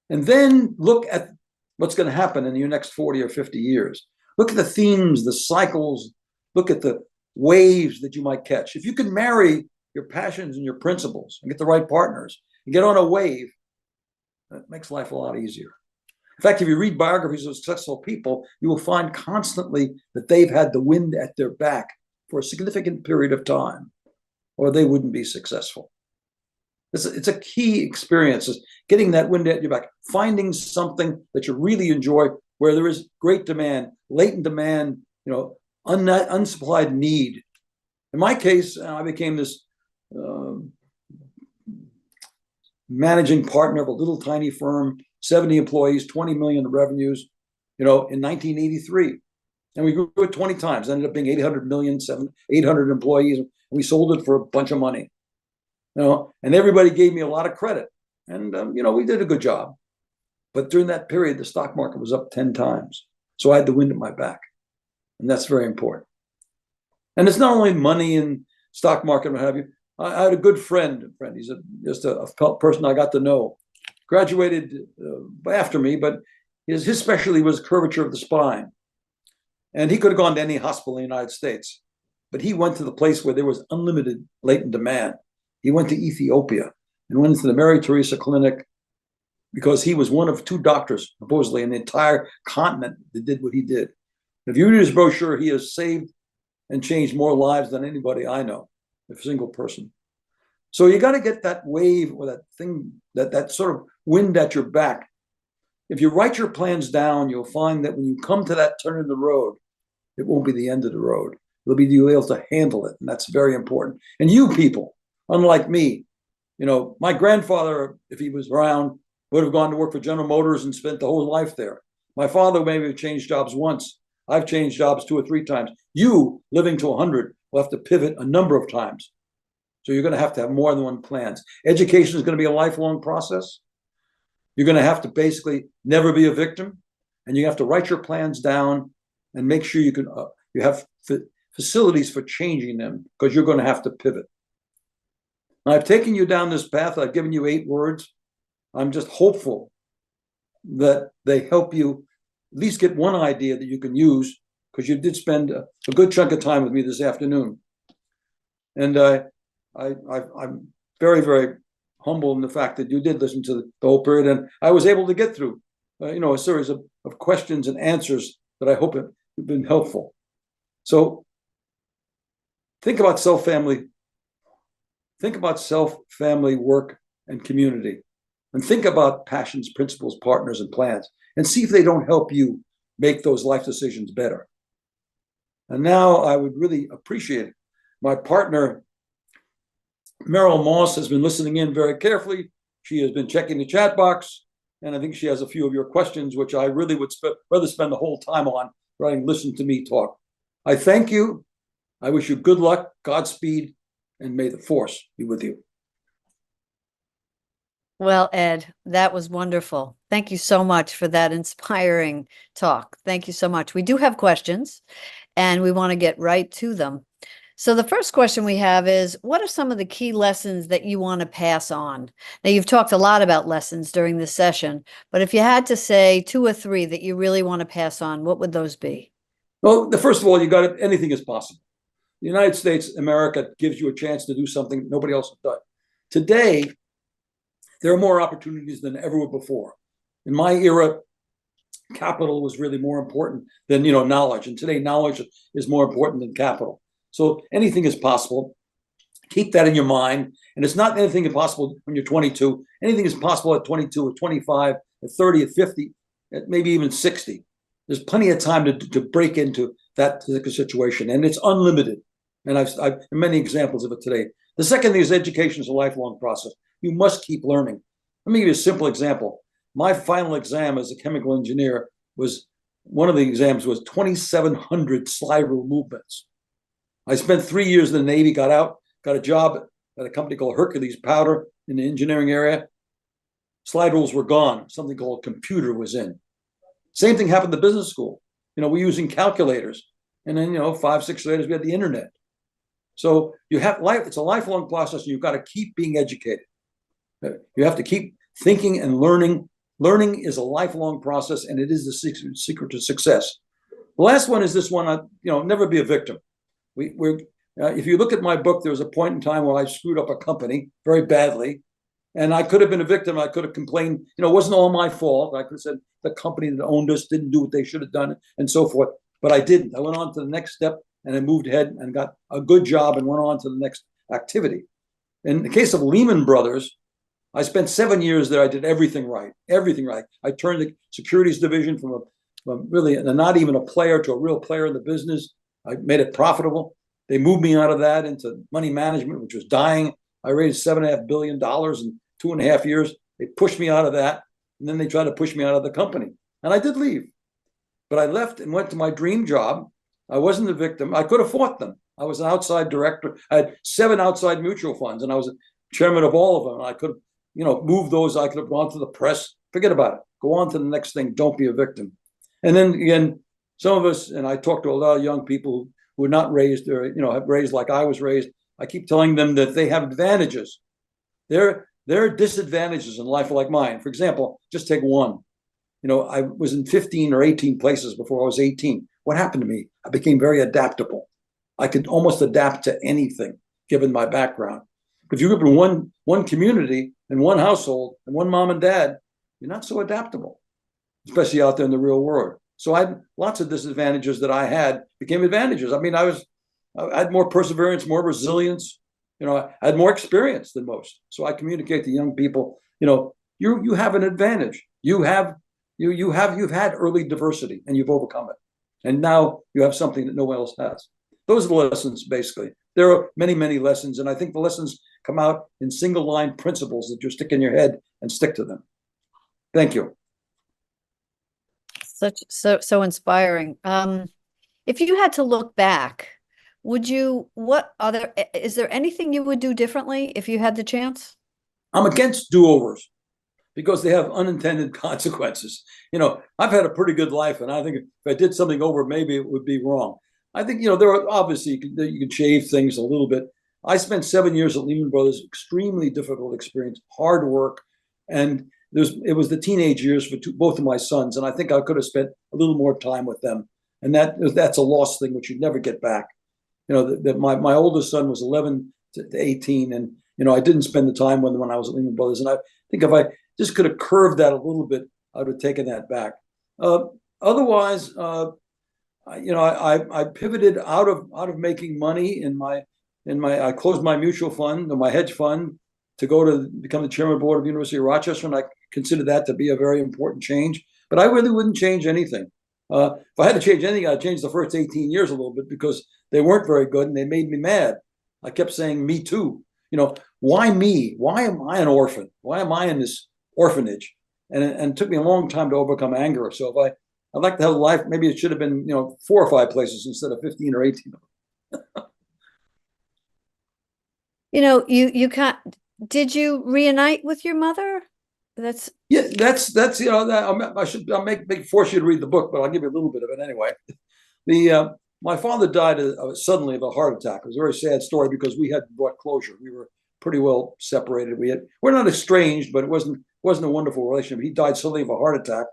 And then look at what's going to happen in your next 40 or 50 years. Look at the themes, the cycles. Look at the waves that you might catch. If you can marry your passions and your principles and get the right partners and get on a wave, that makes life a lot easier. In fact, if you read biographies of successful people, you will find constantly that they've had the wind at their back for a significant period of time, or they wouldn't be successful. It's a key experience, is getting that wind at your back, finding something that you really enjoy, where there is great demand, latent demand, unsupplied need. In my case, I became this managing partner of a little tiny firm, 70 employees, 20 million in revenues, in 1983. And we grew it 20 times, ended up being 800 million, 800 employees, and we sold it for a bunch of money. And everybody gave me a lot of credit. And, we did a good job. But during that period, the stock market was up 10 times. So I had the wind at my back. And that's very important. And it's not only money and stock market, what have you. I had a good friend. He's just a person I got to know. Graduated after me, but his specialty was curvature of the spine. And he could have gone to any hospital in the United States, but he went to the place where there was unlimited latent demand. He went to Ethiopia and went into the Mary Teresa Clinic because he was one of 2 doctors, supposedly, in the entire continent that did what he did. If you read his brochure, he has saved and changed more lives than anybody I know, a single person. So you got to get that wave or that thing, that sort of wind at your back. If you write your plans down, you'll find that when you come to that turn in the road, it won't be the end of the road. It'll be you able to handle it, and that's very important. And you people, unlike me, my grandfather, if he was around, would have gone to work for General Motors and spent the whole life there. My father maybe changed jobs once. I've changed jobs 2 or 3 times. You, living to 100, will have to pivot a number of times. So you're going to have more than one plans. Education is going to be a lifelong process. You're going to have to basically never be a victim, and you have to write your plans down and make sure you have facilities for changing them, because you're going to have to pivot. Now, I've taken you down this path. I've given you 8 words. I'm just hopeful that they help you at least get one idea that you can use, because you did spend a good chunk of time with me this afternoon. And I'm very, very humble in the fact that you did listen to the whole period, and I was able to get through, a series of questions and answers that I hope have been helpful. So think about self-family work and community, and think about passions, principles, partners, and plans, and see if they don't help you make those life decisions better. And now I would really appreciate it. My partner, Meryl Moss, has been listening in very carefully. She has been checking the chat box, and I think she has a few of your questions, which I really would rather spend the whole time on rather than listen to me talk. I thank you. I wish you good luck, Godspeed, and may the force be with you. Well, Ed, that was wonderful. Thank you so much for that inspiring talk. Thank you so much. We do have questions, and we want to get right to them. So the first question we have is, what are some of the key lessons that you want to pass on? Now, you've talked a lot about lessons during this session, but if you had to say 2 or 3 that you really want to pass on, what would those be? Well, first of all, you got it. Anything is possible. The United States, America, gives you a chance to do something nobody else has done. Today, there are more opportunities than ever before. In my era, capital was really more important than knowledge, and today knowledge is more important than capital. So anything is possible. Keep that in your mind. And it's not anything impossible when you're 22. Anything is possible at 22, at 25, at 30, at 50, at maybe even 60. There's plenty of time to break into that situation, and it's unlimited. And I've many examples of it today. The second thing is education is a lifelong process. You must keep learning. Let me give you a simple example. My final exam as a chemical engineer one of the exams was 2,700 slide rule movements. I spent 3 years in the Navy, got out, got a job at a company called Hercules Powder in the engineering area. Slide rules were gone. Something called computer was in. Same thing happened at business school. We're using calculators. And then, 5, 6 years later, we had the internet. So it's a lifelong process, and you've got to keep being educated. You have to keep thinking and learning. Learning is a lifelong process, and it is the secret to success. The last one is this one, never be a victim. If you look at my book, there was a point in time where I screwed up a company very badly, and I could have been a victim. I could have complained, it wasn't all my fault. I could have said the company that owned us didn't do what they should have done, and so forth. But I didn't. I went on to the next step, and I moved ahead and got a good job and went on to the next activity. In the case of Lehman Brothers, I spent 7 years there. I did everything right. I turned the securities division from really not even a player to a real player in the business. I made it profitable. They moved me out of that into money management, which was dying. I raised $7.5 billion in 2.5 years. They pushed me out of that, and then they tried to push me out of the company. And I did leave. But I left and went to my dream job. I wasn't a victim. I could have fought them. I was an outside director. I had 7 outside mutual funds, and I was chairman of all of them. I could have, moved those. I could have gone to the press. Forget about it. Go on to the next thing. Don't be a victim. And then again, Some of us, and I talk to a lot of young people who are not raised, or have raised like I was raised. I keep telling them that they have advantages. There are disadvantages in life like mine. For example, just take one. I was in 15 or 18 places before I was 18. What happened to me? I became very adaptable. I could almost adapt to anything given my background. If you grew up in one community and one household and one mom and dad, you're not so adaptable, especially out there in the real world. So I had lots of disadvantages that I had became advantages. I mean, I had more perseverance, more resilience. I had more experience than most. So I communicate to young people, you have an advantage. You've had early diversity and you've overcome it. And now you have something that no one else has. Those are the lessons, basically. There are many, many lessons, and I think the lessons come out in single line principles that you stick in your head and stick to them. Thank you. So inspiring. If you had to look back, is there anything you would do differently if you had the chance? I'm against do-overs because they have unintended consequences. I've had a pretty good life, and I think if I did something over, maybe it would be wrong. I think, there are obviously you can shave things a little bit. I spent 7 years at Lehman Brothers, extremely difficult experience, hard work, and it was the teenage years for both of my sons, and I think I could have spent a little more time with them, and that's a lost thing which you'd never get back. My oldest son was 11 to 18, and I didn't spend the time with them when I was at Lehman Brothers, and I think if I just could have curved that a little bit, I would have taken that back. Otherwise, I pivoted out of making money I closed my mutual fund, or my hedge fund, to go to become the chairman of the board of the University of Rochester, and I consider that to be a very important change. But I really wouldn't change anything. If I had to change anything, I'd change the first 18 years a little bit because they weren't very good and they made me mad. I kept saying, "Me too." Why me? Why am I an orphan? Why am I in this orphanage? And it took me a long time to overcome anger. So if I'd like to have a life, maybe it should have been 4 or 5 places instead of 15 or 18. You can't. Did you reunite with your mother? That's I'll make force you to read the book, but I'll give you a little bit of it anyway. My father died suddenly of a heart attack. It was a very sad story because we had brought closure. We were pretty well separated. We're not estranged, but it wasn't a wonderful relationship. He died suddenly of a heart attack,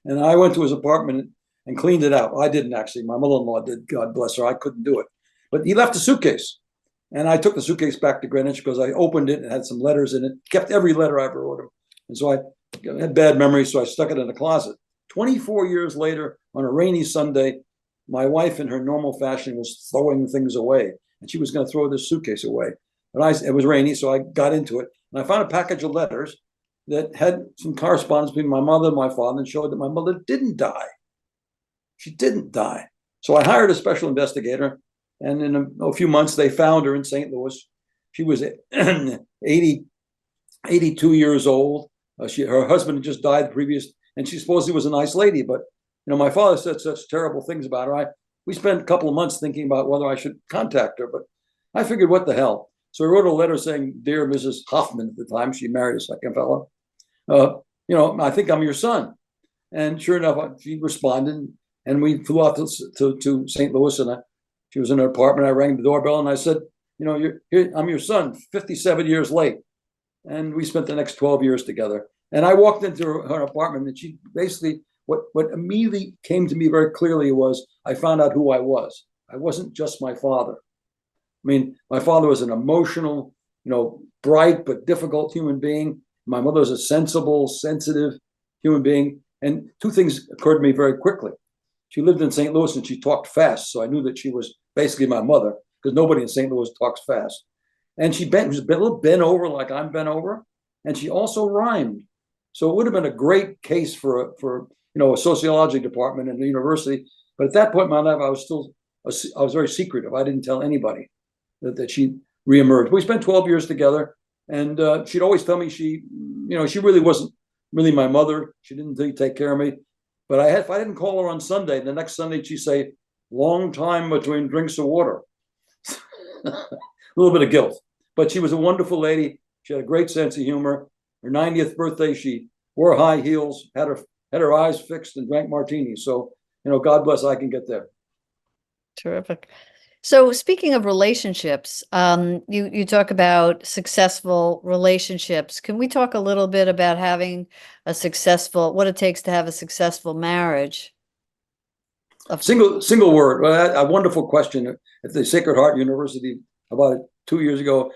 and I went to his apartment and cleaned it out. I didn't actually. My mother-in-law did. God bless her. I couldn't do it, but he left a suitcase. And I took the suitcase back to Greenwich because I opened it and had some letters in it, kept every letter I ever wrote him. And so I had bad memories, so I stuck it in a closet. 24 years later, on a rainy Sunday, my wife, in her normal fashion, was throwing things away. And she was going to throw this suitcase away. But it was rainy, so I got into it. And I found a package of letters that had some correspondence between my mother and my father and showed that my mother didn't die. She didn't die. So I hired a special investigator. And in a few months, they found her in St. Louis. She was 82 years old. Her husband had just died the previous, and she supposedly was a nice lady. But my father said such terrible things about her. We spent a couple of months thinking about whether I should contact her, but I figured, what the hell? So I wrote a letter saying, "Dear Mrs. Hoffman," at the time she married a second fellow. I think I'm your son. And sure enough, she responded, and we flew out to St. Louis, and she was in her apartment. I rang the doorbell and I said, I'm your son, 57 years late. And we spent the next 12 years together. And I walked into her apartment, and she basically, what immediately came to me very clearly was I found out who I was. I wasn't just my father. I mean, my father was an emotional, bright but difficult human being. My mother was a sensible, sensitive human being. And 2 things occurred to me very quickly. She lived in St. Louis and she talked fast. So I knew that she was basically my mother because nobody in St. Louis talks fast. And she was a little bent over like I'm bent over. And she also rhymed. So it would have been a great case for a sociology department in the university. But at that point in my life, I was very secretive. I didn't tell anybody that she reemerged. We spent 12 years together. And she'd always tell me she really wasn't really my mother. She didn't really take care of me. But if I didn't call her on Sunday, the next Sunday she'd say, "Long time between drinks of water." A little bit of guilt. But she was a wonderful lady. She had a great sense of humor. Her 90th birthday, she wore high heels, had her eyes fixed, and drank martinis. So, God bless, I can get there. Terrific. So speaking of relationships, you talk about successful relationships. Can we talk a little bit about having what it takes to have a successful marriage? Single word. Well, a wonderful question at the Sacred Heart University about 2 years ago.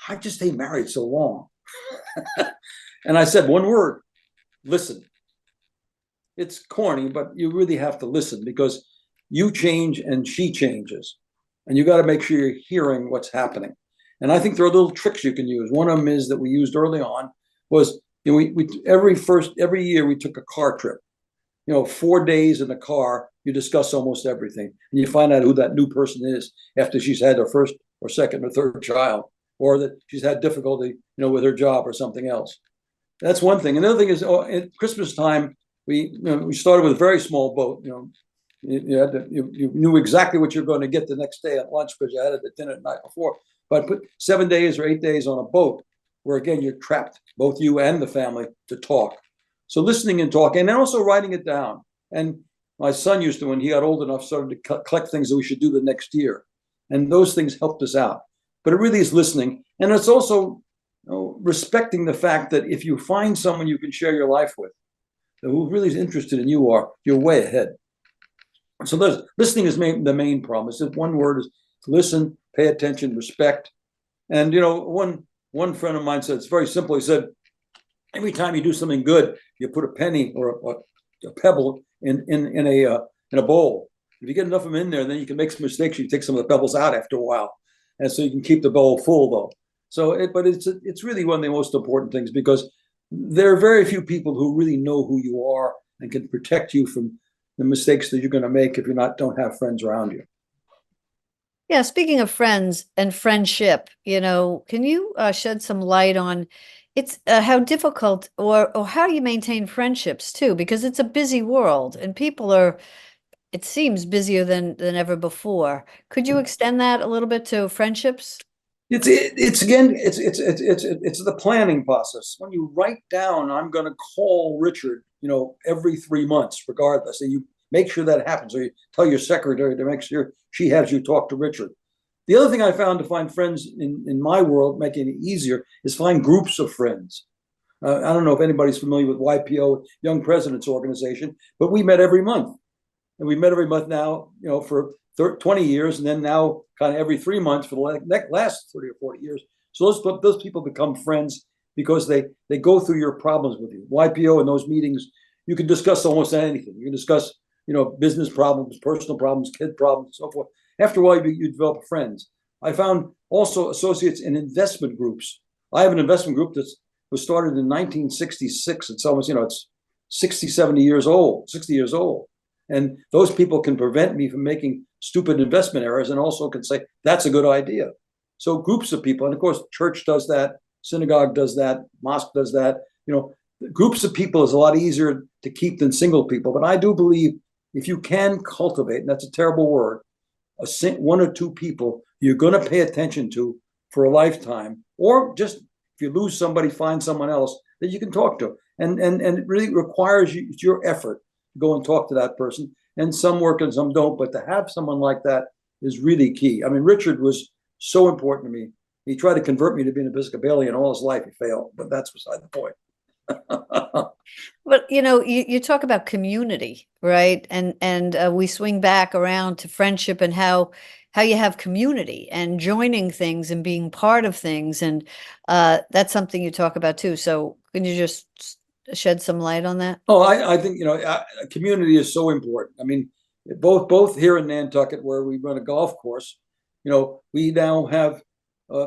I just stay married so long. And I said one word: listen. It's corny, but you really have to listen, because you change and she changes. And you got to make sure you're hearing what's happening. And I think there are little tricks you can use. One of them is that we used early on was, every year we took a car trip. 4 days in the car, you discuss almost everything. And you find out who that new person is after she's had her first or second or third child, or that she's had difficulty, with her job or something else. That's one thing. Another thing is, at Christmas time, we started with a very small boat. You knew exactly what you're going to get the next day at lunch because you had it at dinner the night before. But put 7 days or 8 days on a boat, where again you're trapped, both you and the family, to talk. So listening and talking, and then also writing it down. And my son used to, when he got old enough, started to collect things that we should do the next year, and those things helped us out. But it really is listening, and it's also respecting the fact that if you find someone you can share your life with, who really is interested in you're way ahead. So listening is the main problem. It's just one word: is to listen, pay attention, respect. And one friend of mine said, it's very simple. He said, every time you do something good, you put a penny or a pebble in a bowl. If you get enough of them in there, then you can make some mistakes. You take some of the pebbles out after a while, and so you can keep the bowl full, though. So, but it's really one of the most important things, because there are very few people who really know who you are and can protect you from the mistakes that you're going to make if you don't have friends around you. Yeah, speaking of friends and friendship, can you shed some light on how difficult or how you maintain friendships too? Because it's a busy world and people are, it seems, busier than ever before. Could you extend that a little bit to friendships? It's the planning process. When you write down, I'm going to call Richard, every 3 months, regardless, and you make sure that happens, or you tell your secretary to make sure she has you talk to Richard. The other thing I found to find friends in my world, making it easier, is find groups of friends. I don't know if anybody's familiar with YPO, Young Presidents Organization, but we met every month. And we met every month now, for 20 years, and then now kind of every 3 months for the last 30 or 40 years. So those people become friends because they go through your problems with you. YPO, in those meetings, you can discuss almost anything. You can discuss, business problems, personal problems, kid problems, so forth. After a while, you develop friends. I found also associates in investment groups. I have an investment group that was started in 1966. It's almost, it's 60 years old. And those people can prevent me from making stupid investment errors, and also can say, that's a good idea. So groups of people, and of course, church does that, synagogue does that, mosque does that. Groups of people is a lot easier to keep than single people. But I do believe if you can cultivate, and that's a terrible word, one or two people you're going to pay attention to for a lifetime, or just if you lose somebody, find someone else that you can talk to. And it really requires your effort to go and talk to that person. And some work and some don't, but to have someone like that is really key. I mean, Richard was so important to me. He tried to convert me to be an Episcopalian all his life. He failed, but that's beside the point. But you talk about community, right? And we swing back around to friendship and how you have community and joining things and being part of things, and that's something you talk about too. So can you just shed some light on that? Oh, I think community is so important. I mean, both here in Nantucket, where we run a golf course, we now have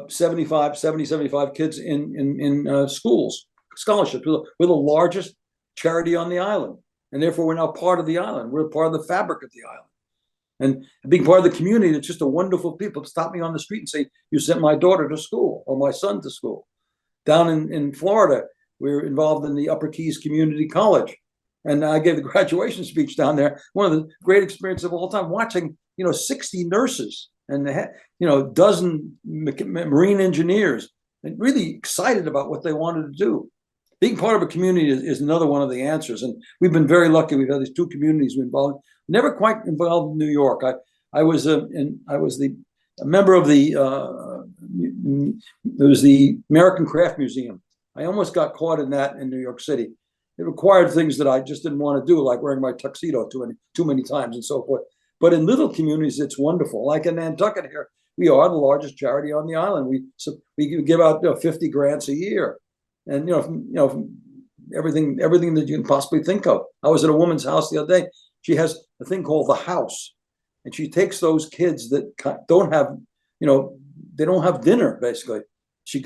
75 kids in schools, scholarships. We're the largest charity on the island, and therefore we're now part of the island. We're part of the fabric of the island. And being part of the community, it's just a wonderful people stop me on the street and say, you sent my daughter to school or my son to school. Down in Florida, we're involved in the Upper Keys Community College. And I gave the graduation speech down there. One of the great experiences of all time, watching, 60 nurses and, dozen marine engineers, and really excited about what they wanted to do. being part of a community is another one of the answers. And we've been very lucky. We've had these two communities we involved. Never quite involved in New York. I was a member of the it was the American Craft Museum. I almost got caught in that in New York City. It required things that I just didn't want to do, like wearing my tuxedo too many times and so forth. But in little communities, it's wonderful. Like in Nantucket here, we are the largest charity on the island. We give out 50 grants a year, and everything that you can possibly think of. I was at a woman's house the other day. She has a thing called the house, and she takes those kids that don't have, they don't have dinner. Basically,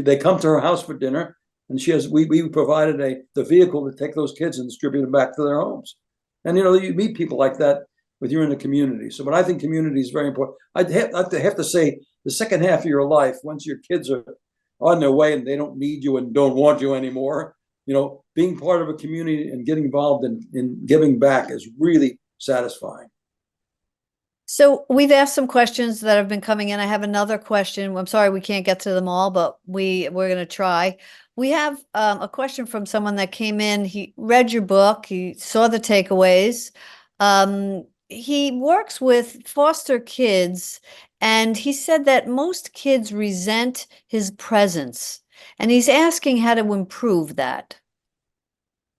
they come to her house for dinner, and we provided the vehicle to take those kids and distribute them back to their homes. And you meet people like that when you're in the community. So, but I think community is very important. I'd have to say the second half of your life, once your kids are on their way and they don't need you and don't want you anymore, being part of a community and getting involved in giving back is really satisfying. So we've asked some questions that have been coming in. I have another question. I'm sorry we can't get to them all, but we're going to try. We have a question from someone that came in. He read your book. He saw the takeaways. He works with foster kids, and he said that most kids resent his presence, and he's asking how to improve that.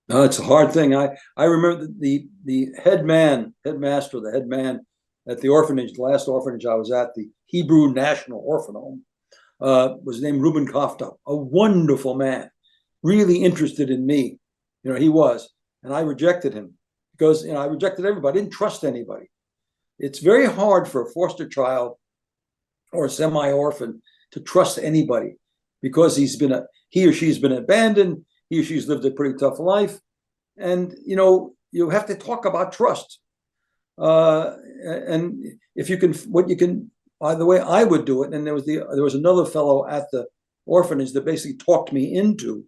No, it's a hard thing. I remember the head man at the orphanage, the last orphanage I was at, the Hebrew National Orphan Home, was named Reuben Kofta, a wonderful man, really interested in me. He was, and I rejected him because I rejected everybody. I didn't trust anybody. It's very hard for a foster child or a semi-orphan to trust anybody because he or she's been abandoned. He or she's lived a pretty tough life, and you have to talk about trust. And if you can, by the way, I would do it. And there was another fellow at the orphanage that basically talked me into,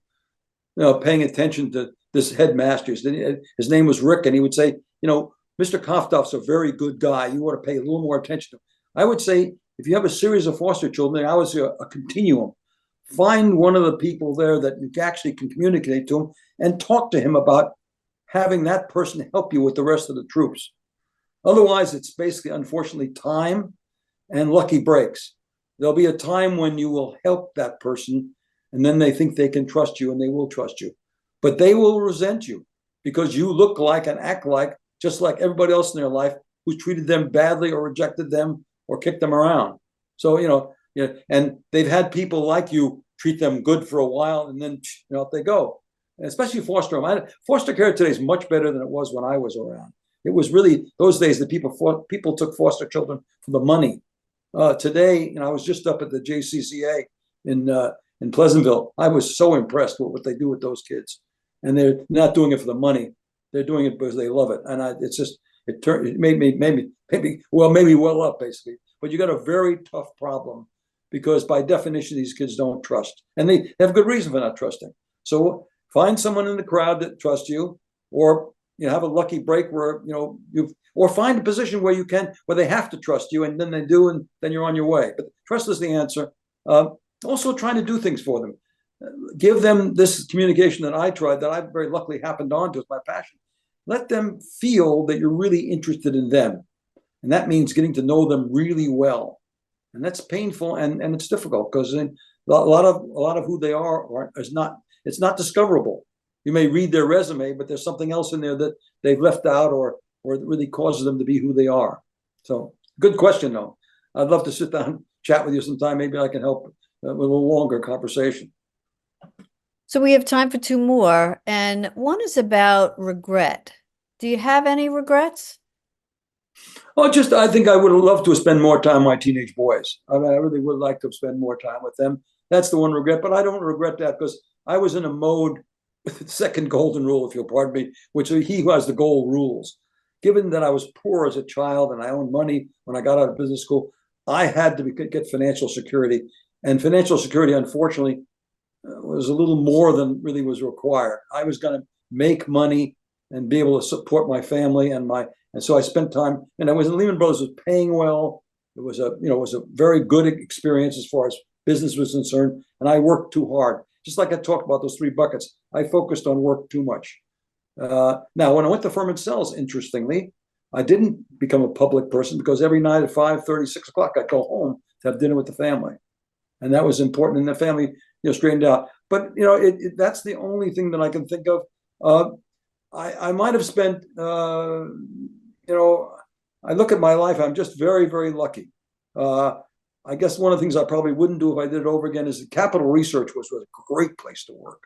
paying attention to this headmaster. His name was Rick, and he would say, Mr. Koftoff's a very good guy. You ought to pay a little more attention to him. I would say, if you have a series of foster children, I would say a continuum. Find one of the people there that you actually can communicate to him and talk to him about having that person help you with the rest of the troops. Otherwise, it's basically, unfortunately, time and lucky breaks. There'll be a time when you will help that person, and then they think they can trust you, and they will trust you. But they will resent you because you look like and act like just like everybody else in their life who treated them badly or rejected them or kicked them around. So, and they've had people like you treat them good for a while, and then up they go. And especially foster home. Foster care today is much better than it was when I was around. It was really those days that people took foster children for the money. Today, I was just up at the JCCA in Pleasantville. I was so impressed with what they do with those kids, and they're not doing it for the money. They're doing it because they love it, and it made me well up basically. But you got a very tough problem because by definition these kids don't trust, and they have good reason for not trusting. So find someone in the crowd that trusts you, or have a lucky break where or find a position where they have to trust you, and then they do, and then you're on your way. But trust is the answer. Also trying to do things for them. Give them this communication that I tried, that I very luckily happened onto as my passion. Let them feel that you're really interested in them. And that means getting to know them really well. And that's painful and it's difficult because a lot of who they are it's not discoverable. You may read their resume, but there's something else in there that they've left out or it really causes them to be who they are. So good question, though. I'd love to sit down and chat with you sometime. Maybe I can help with a little longer conversation. So we have time for two more. And one is about regret. Do you have any regrets? Well, I think I would have loved to have spent more time with my teenage boys. I really would like to have spent more time with them. That's the one regret, but I don't regret that because I was in a mode with the second golden rule, if you'll pardon me, which he who has the gold rules. Given that I was poor as a child and I owned money when I got out of business school, I had to get financial security. And financial security, unfortunately, was a little more than really was required. I was going to make money and be able to support my family and so I spent time, and I was in Lehman Brothers, was paying well. It was a very good experience as far as business was concerned, and I worked too hard. Just like I talked about those three buckets, I focused on work too much. Now, when I went to Furman Cells, interestingly, I didn't become a public person because every night at 5:30, 6 o'clock, I'd go home to have dinner with the family. And that was important. And the family, straightened out. But, that's the only thing that I can think of. I might have spent, I look at my life, I'm just very, very lucky. I guess one of the things I probably wouldn't do if I did it over again is that Capital Research was a great place to work.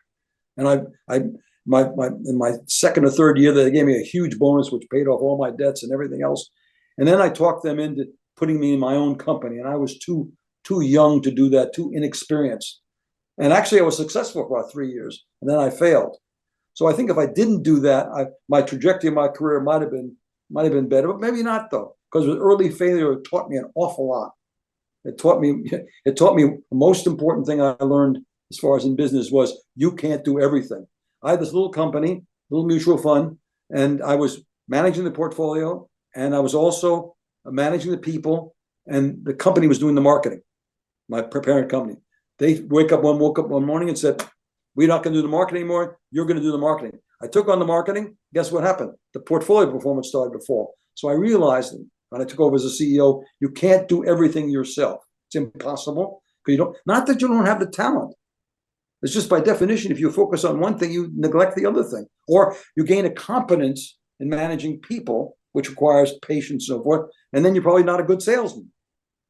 And in my second or third year, they gave me a huge bonus, which paid off all my debts and everything else. And then I talked them into putting me in my own company. And I was too young to do that, too inexperienced. And actually, I was successful for about 3 years, and then I failed. So I think if I didn't do that, my trajectory of my career might have been better, but maybe not though, because with early failure, it taught me an awful lot. It taught me the most important thing I learned as far as in business was you can't do everything. I had this little company, little mutual fund, and I was managing the portfolio, and I was also managing the people, and the company was doing the marketing, my parent company. They woke up one morning and said, we're not going to do the marketing anymore. You're going to do the marketing. I took on the marketing. Guess what happened? The portfolio performance started to fall. So I realized when I took over as a CEO, you can't do everything yourself. It's impossible. Because not that you don't have the talent. It's just by definition, if you focus on one thing, you neglect the other thing. Or you gain a competence in managing people, which requires patience and so forth. And then you're probably not a good salesman.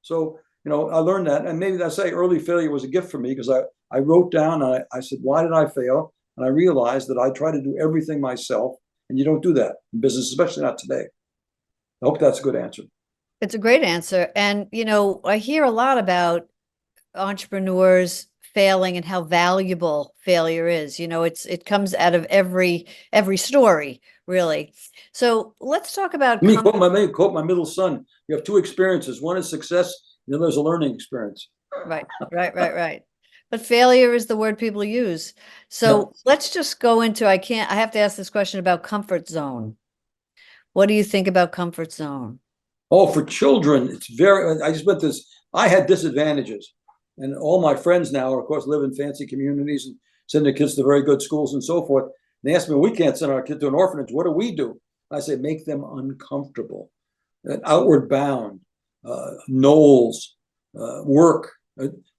So, I learned that. And maybe I say early failure was a gift for me because I wrote down, and I said, why did I fail? And I realized that I try to do everything myself, and you don't do that in business, especially not today. I hope that's a good answer. It's a great answer. And, I hear a lot about entrepreneurs failing and how valuable failure is. It comes out of every story, really. So let's talk about. Let me quote my middle son. You have two experiences. One is success, the other is a learning experience. Right. But failure is the word people use. So let's just go into, I have to ask this question about comfort zone. What do you think about comfort zone? Oh, for children, I had disadvantages. And all my friends now, of course, live in fancy communities and send their kids to very good schools and so forth. And they ask me, we can't send our kid to an orphanage. What do we do? I say, make them uncomfortable, outward bound, knolls, work.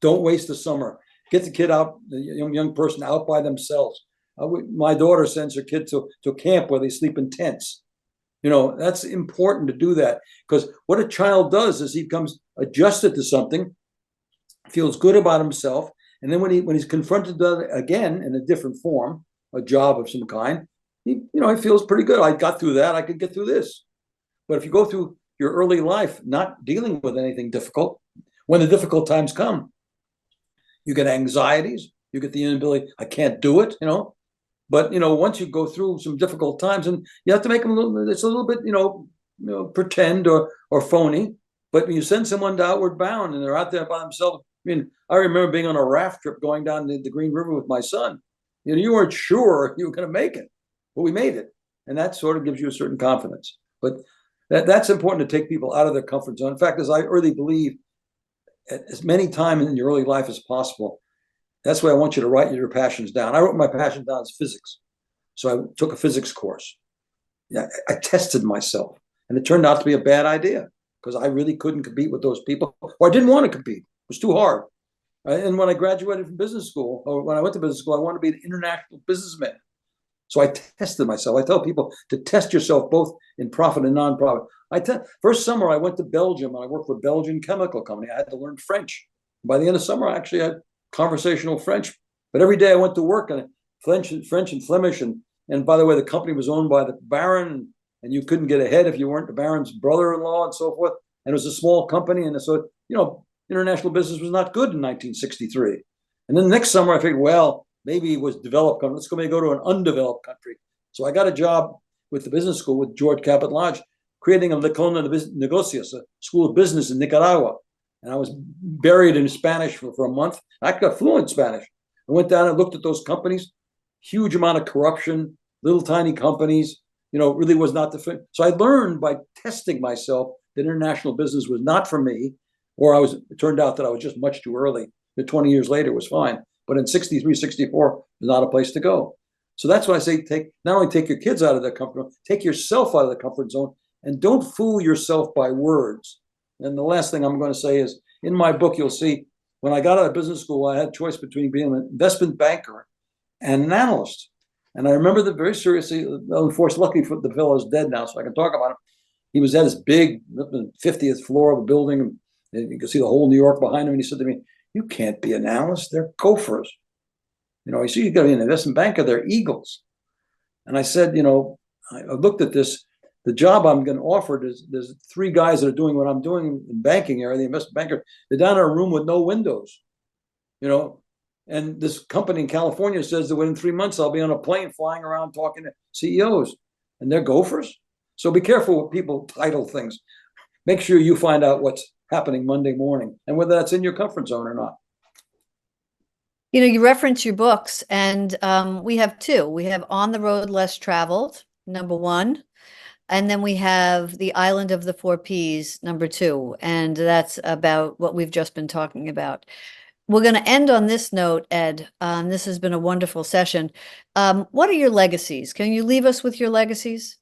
Don't waste the summer. Get the kid out, the young person out by themselves. My daughter sends her kid to camp where they sleep in tents. That's important to do that, because what a child does is he becomes adjusted to something, feels good about himself, and then when he's confronted again in a different form, a job of some kind, he feels pretty good. I got through that. I could get through this. But if you go through your early life not dealing with anything difficult, when the difficult times come, you get anxieties, you get the inability, I can't do it, But once you go through some difficult times, and you have to make them it's a little bit, pretend or phony. But when you send someone to Outward Bound and they're out there by themselves, I remember being on a raft trip going down the Green River with my son. You weren't sure you were going to make it, but we made it, and that sort of gives you a certain confidence. But that's important to take people out of their comfort zone. In fact, as I really believe, as many times in your early life as possible. That's why I want you to write your passions down. I wrote my passion down as physics. So I took a physics course. I tested myself, and it turned out to be a bad idea because I really couldn't compete with those people, or I didn't want to compete. It was too hard. And when I graduated from business school, or when I went to business school, I wanted to be an international businessman. So I tested myself. I tell people to test yourself both in profit and non-profit. First summer, I went to Belgium, and I worked for a Belgian chemical company. I had to learn French. By the end of summer, I actually had conversational French. But every day I went to work on French and Flemish. And by the way, the company was owned by the Baron, and you couldn't get ahead if you weren't the Baron's brother-in-law and so forth. And it was a small company. And so, international business was not good in 1963. And then the next summer, I figured, well, maybe it was developed. Let's go to an undeveloped country. So I got a job with the business school with George Caput Lodge, creating a Lecona de Negocios, a school of business in Nicaragua. And I was buried in Spanish for a month. I got fluent Spanish. I went down and looked at those companies, huge amount of corruption, little tiny companies, really was not the fit. So I learned by testing myself that international business was not for me, or it turned out that I was just much too early. That 20 years later was fine. But in 63, 64, was not a place to go. So that's why I say not only take your kids out of their comfort zone, take yourself out of the comfort zone, and don't fool yourself by words. And the last thing I'm going to say is, in my book, you'll see when I got out of business school, I had a choice between being an investment banker and an analyst. And I remember that very seriously. Luckily, the fellow's dead now, so I can talk about him. He was at his big 50th floor of a building, and you can see the whole New York behind him. And he said to me, "You can't be an analyst. They're gophers. You see, you got to be an investment banker. They're eagles." And I said, I looked at this. The job I'm going to offer, there's three guys that are doing what I'm doing in banking area, the investment banker. They're down in a room with no windows, and this company in California says that within 3 months, I'll be on a plane flying around talking to CEOs, and they're gophers. So be careful what people title things. Make sure you find out what's happening Monday morning and whether that's in your comfort zone or not. You reference your books, and we have two. We have On the Road Less Traveled, number one, and then we have The Island of the Four Ps, number two, and that's about what we've just been talking about. We're going to end on this note, Ed. This has been a wonderful session. What are your legacies? Can you leave us with your legacies?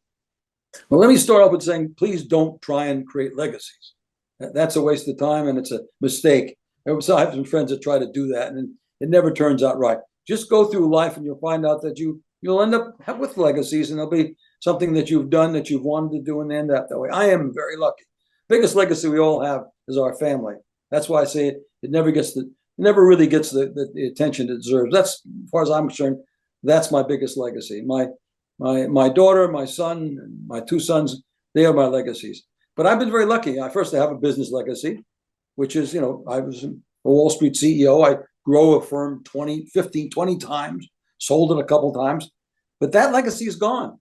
Well, let me start off with saying, please don't try and create legacies. That's a waste of time, and it's a mistake. I have some friends that try to do that, and it never turns out right. Just go through life, and you'll find out that you'll end up with legacies, and there'll be something that you've done that you've wanted to do and end up that way. I am very lucky. Biggest legacy we all have is our family. That's why I say it never really gets the attention it deserves. That's, as far as I'm concerned, that's my biggest legacy. My daughter, my son, my two sons, they are my legacies. But I've been very lucky. I have a business legacy, which is, I was a Wall Street CEO. I grew a firm 20 times, sold it a couple times. But that legacy is gone.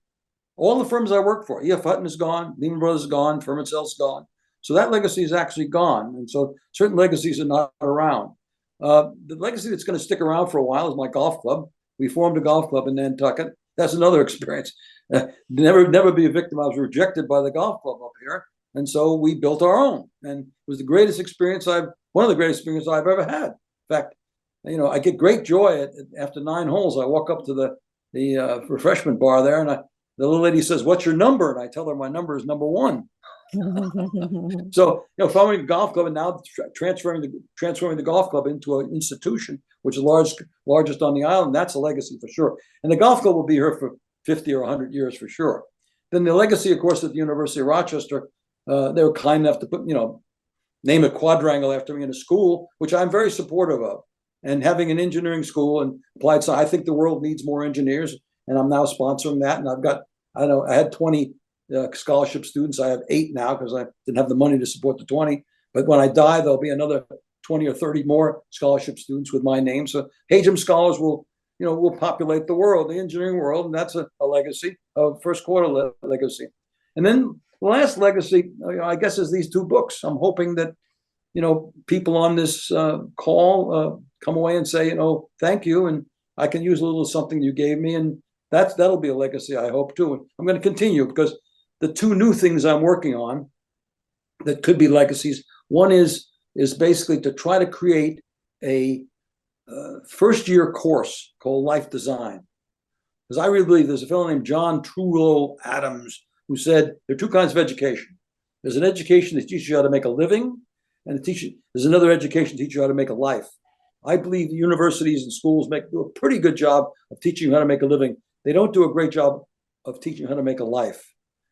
All the firms I worked for, E.F. Hutton is gone, Lehman Brothers is gone, firm itself is gone. So that legacy is actually gone. And so certain legacies are not around. The legacy that's going to stick around for a while is my golf club. We formed a golf club in Nantucket. That's another experience. Never be a victim. I was rejected by the golf club up here. And so we built our own. And it was one of the greatest experiences I've ever had. In fact, I get great joy after 9 holes. I walk up to the refreshment bar there, and the little lady says, "What's your number?" And I tell her my number is number 1. So, founding a golf club and now transferring the golf club into an institution, which is largest on the island, that's a legacy for sure. And the golf club will be here for 50 or 100 years for sure. Then the legacy, of course, at the University of Rochester, they were kind enough to put, name a quadrangle after me in a school, which I'm very supportive of. And having an engineering school and applied science, I think the world needs more engineers, and I'm now sponsoring that. And I've got, I had 20 scholarship students. I have 8 now because I didn't have the money to support the 20. But when I die, there'll be another 20 or 30 more scholarship students with my name. So Hajim scholars will populate the world, the engineering world, and that's a legacy, a first quarter legacy. And then the last legacy, I guess, is these 2 books. I'm hoping that, people on this call come away and say, thank you, and I can use a little something you gave me, and that'll be a legacy, I hope, too. And I'm going to continue because the 2 new things I'm working on that could be legacies. One is basically to try to create a first-year course called Life Design. Because I really believe there's a fellow named John Trullo Adams who said there are 2 kinds of education. There's an education that teaches you how to make a living, and there's another education that teaches you how to make a life. I believe the universities and schools do a pretty good job of teaching you how to make a living. They don't do a great job of teaching you how to make a life.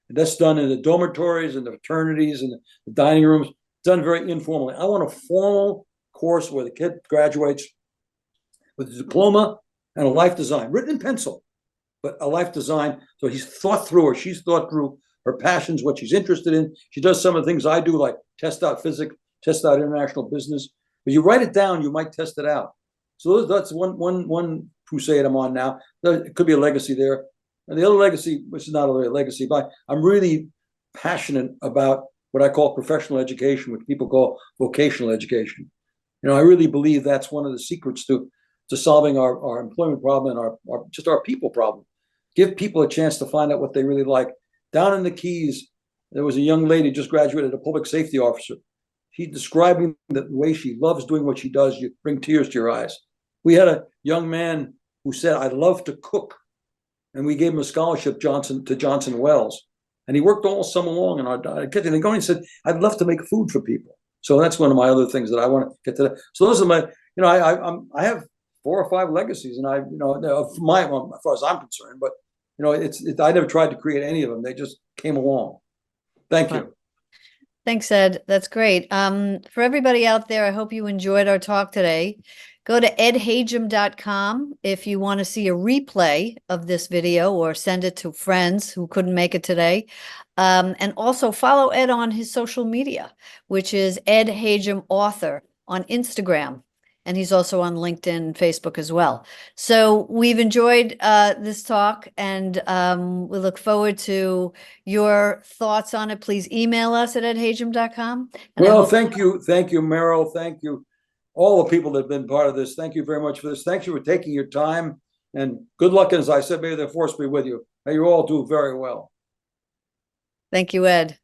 And that's done in the dormitories and the fraternities and the dining rooms, done very informally. I want a formal course where the kid graduates with a diploma and a life design, written in pencil, but a life design. So she's thought through her passions, what she's interested in. She does some of the things I do, like test out physics, test out international business. But you write it down, you might test it out. So that's one crusade I'm on now. It could be a legacy there. And the other legacy, which is not really a legacy, but I'm really passionate about what I call professional education, which people call vocational education. I really believe that's one of the secrets to solving our employment problem and our people problem. Give people a chance to find out what they really like. Down in the Keys, there was a young lady just graduated, a public safety officer. She described me the way she loves doing what she does. You bring tears to your eyes. We had a young man who said, "I love to cook." and we gave him a scholarship to Johnson Wells. And he worked all summer long in our kitchen. And he said, "I'd love to make food for people." So that's one of my other things that I want to get to. So those are my, I have 4 or 5 legacies, and of my, well, as far as I'm concerned, but I never tried to create any of them. They just came along. Thank you. Thanks, Ed. That's great. For everybody out there, I hope you enjoyed our talk today. Go to edhajim.com if you want to see a replay of this video or send it to friends who couldn't make it today. And also follow Ed on his social media, which is Ed Hajim Author on Instagram. And he's also on LinkedIn and Facebook as well. So we've enjoyed this talk, and we look forward to your thoughts on it. Please email us at edhajim.com. Well, thank you, Meryl. Thank you, all the people that have been part of this. Thank you very much for this. Thank you for taking your time, and good luck. And as I said, may the force be with you. May you all do very well. Thank you, Ed.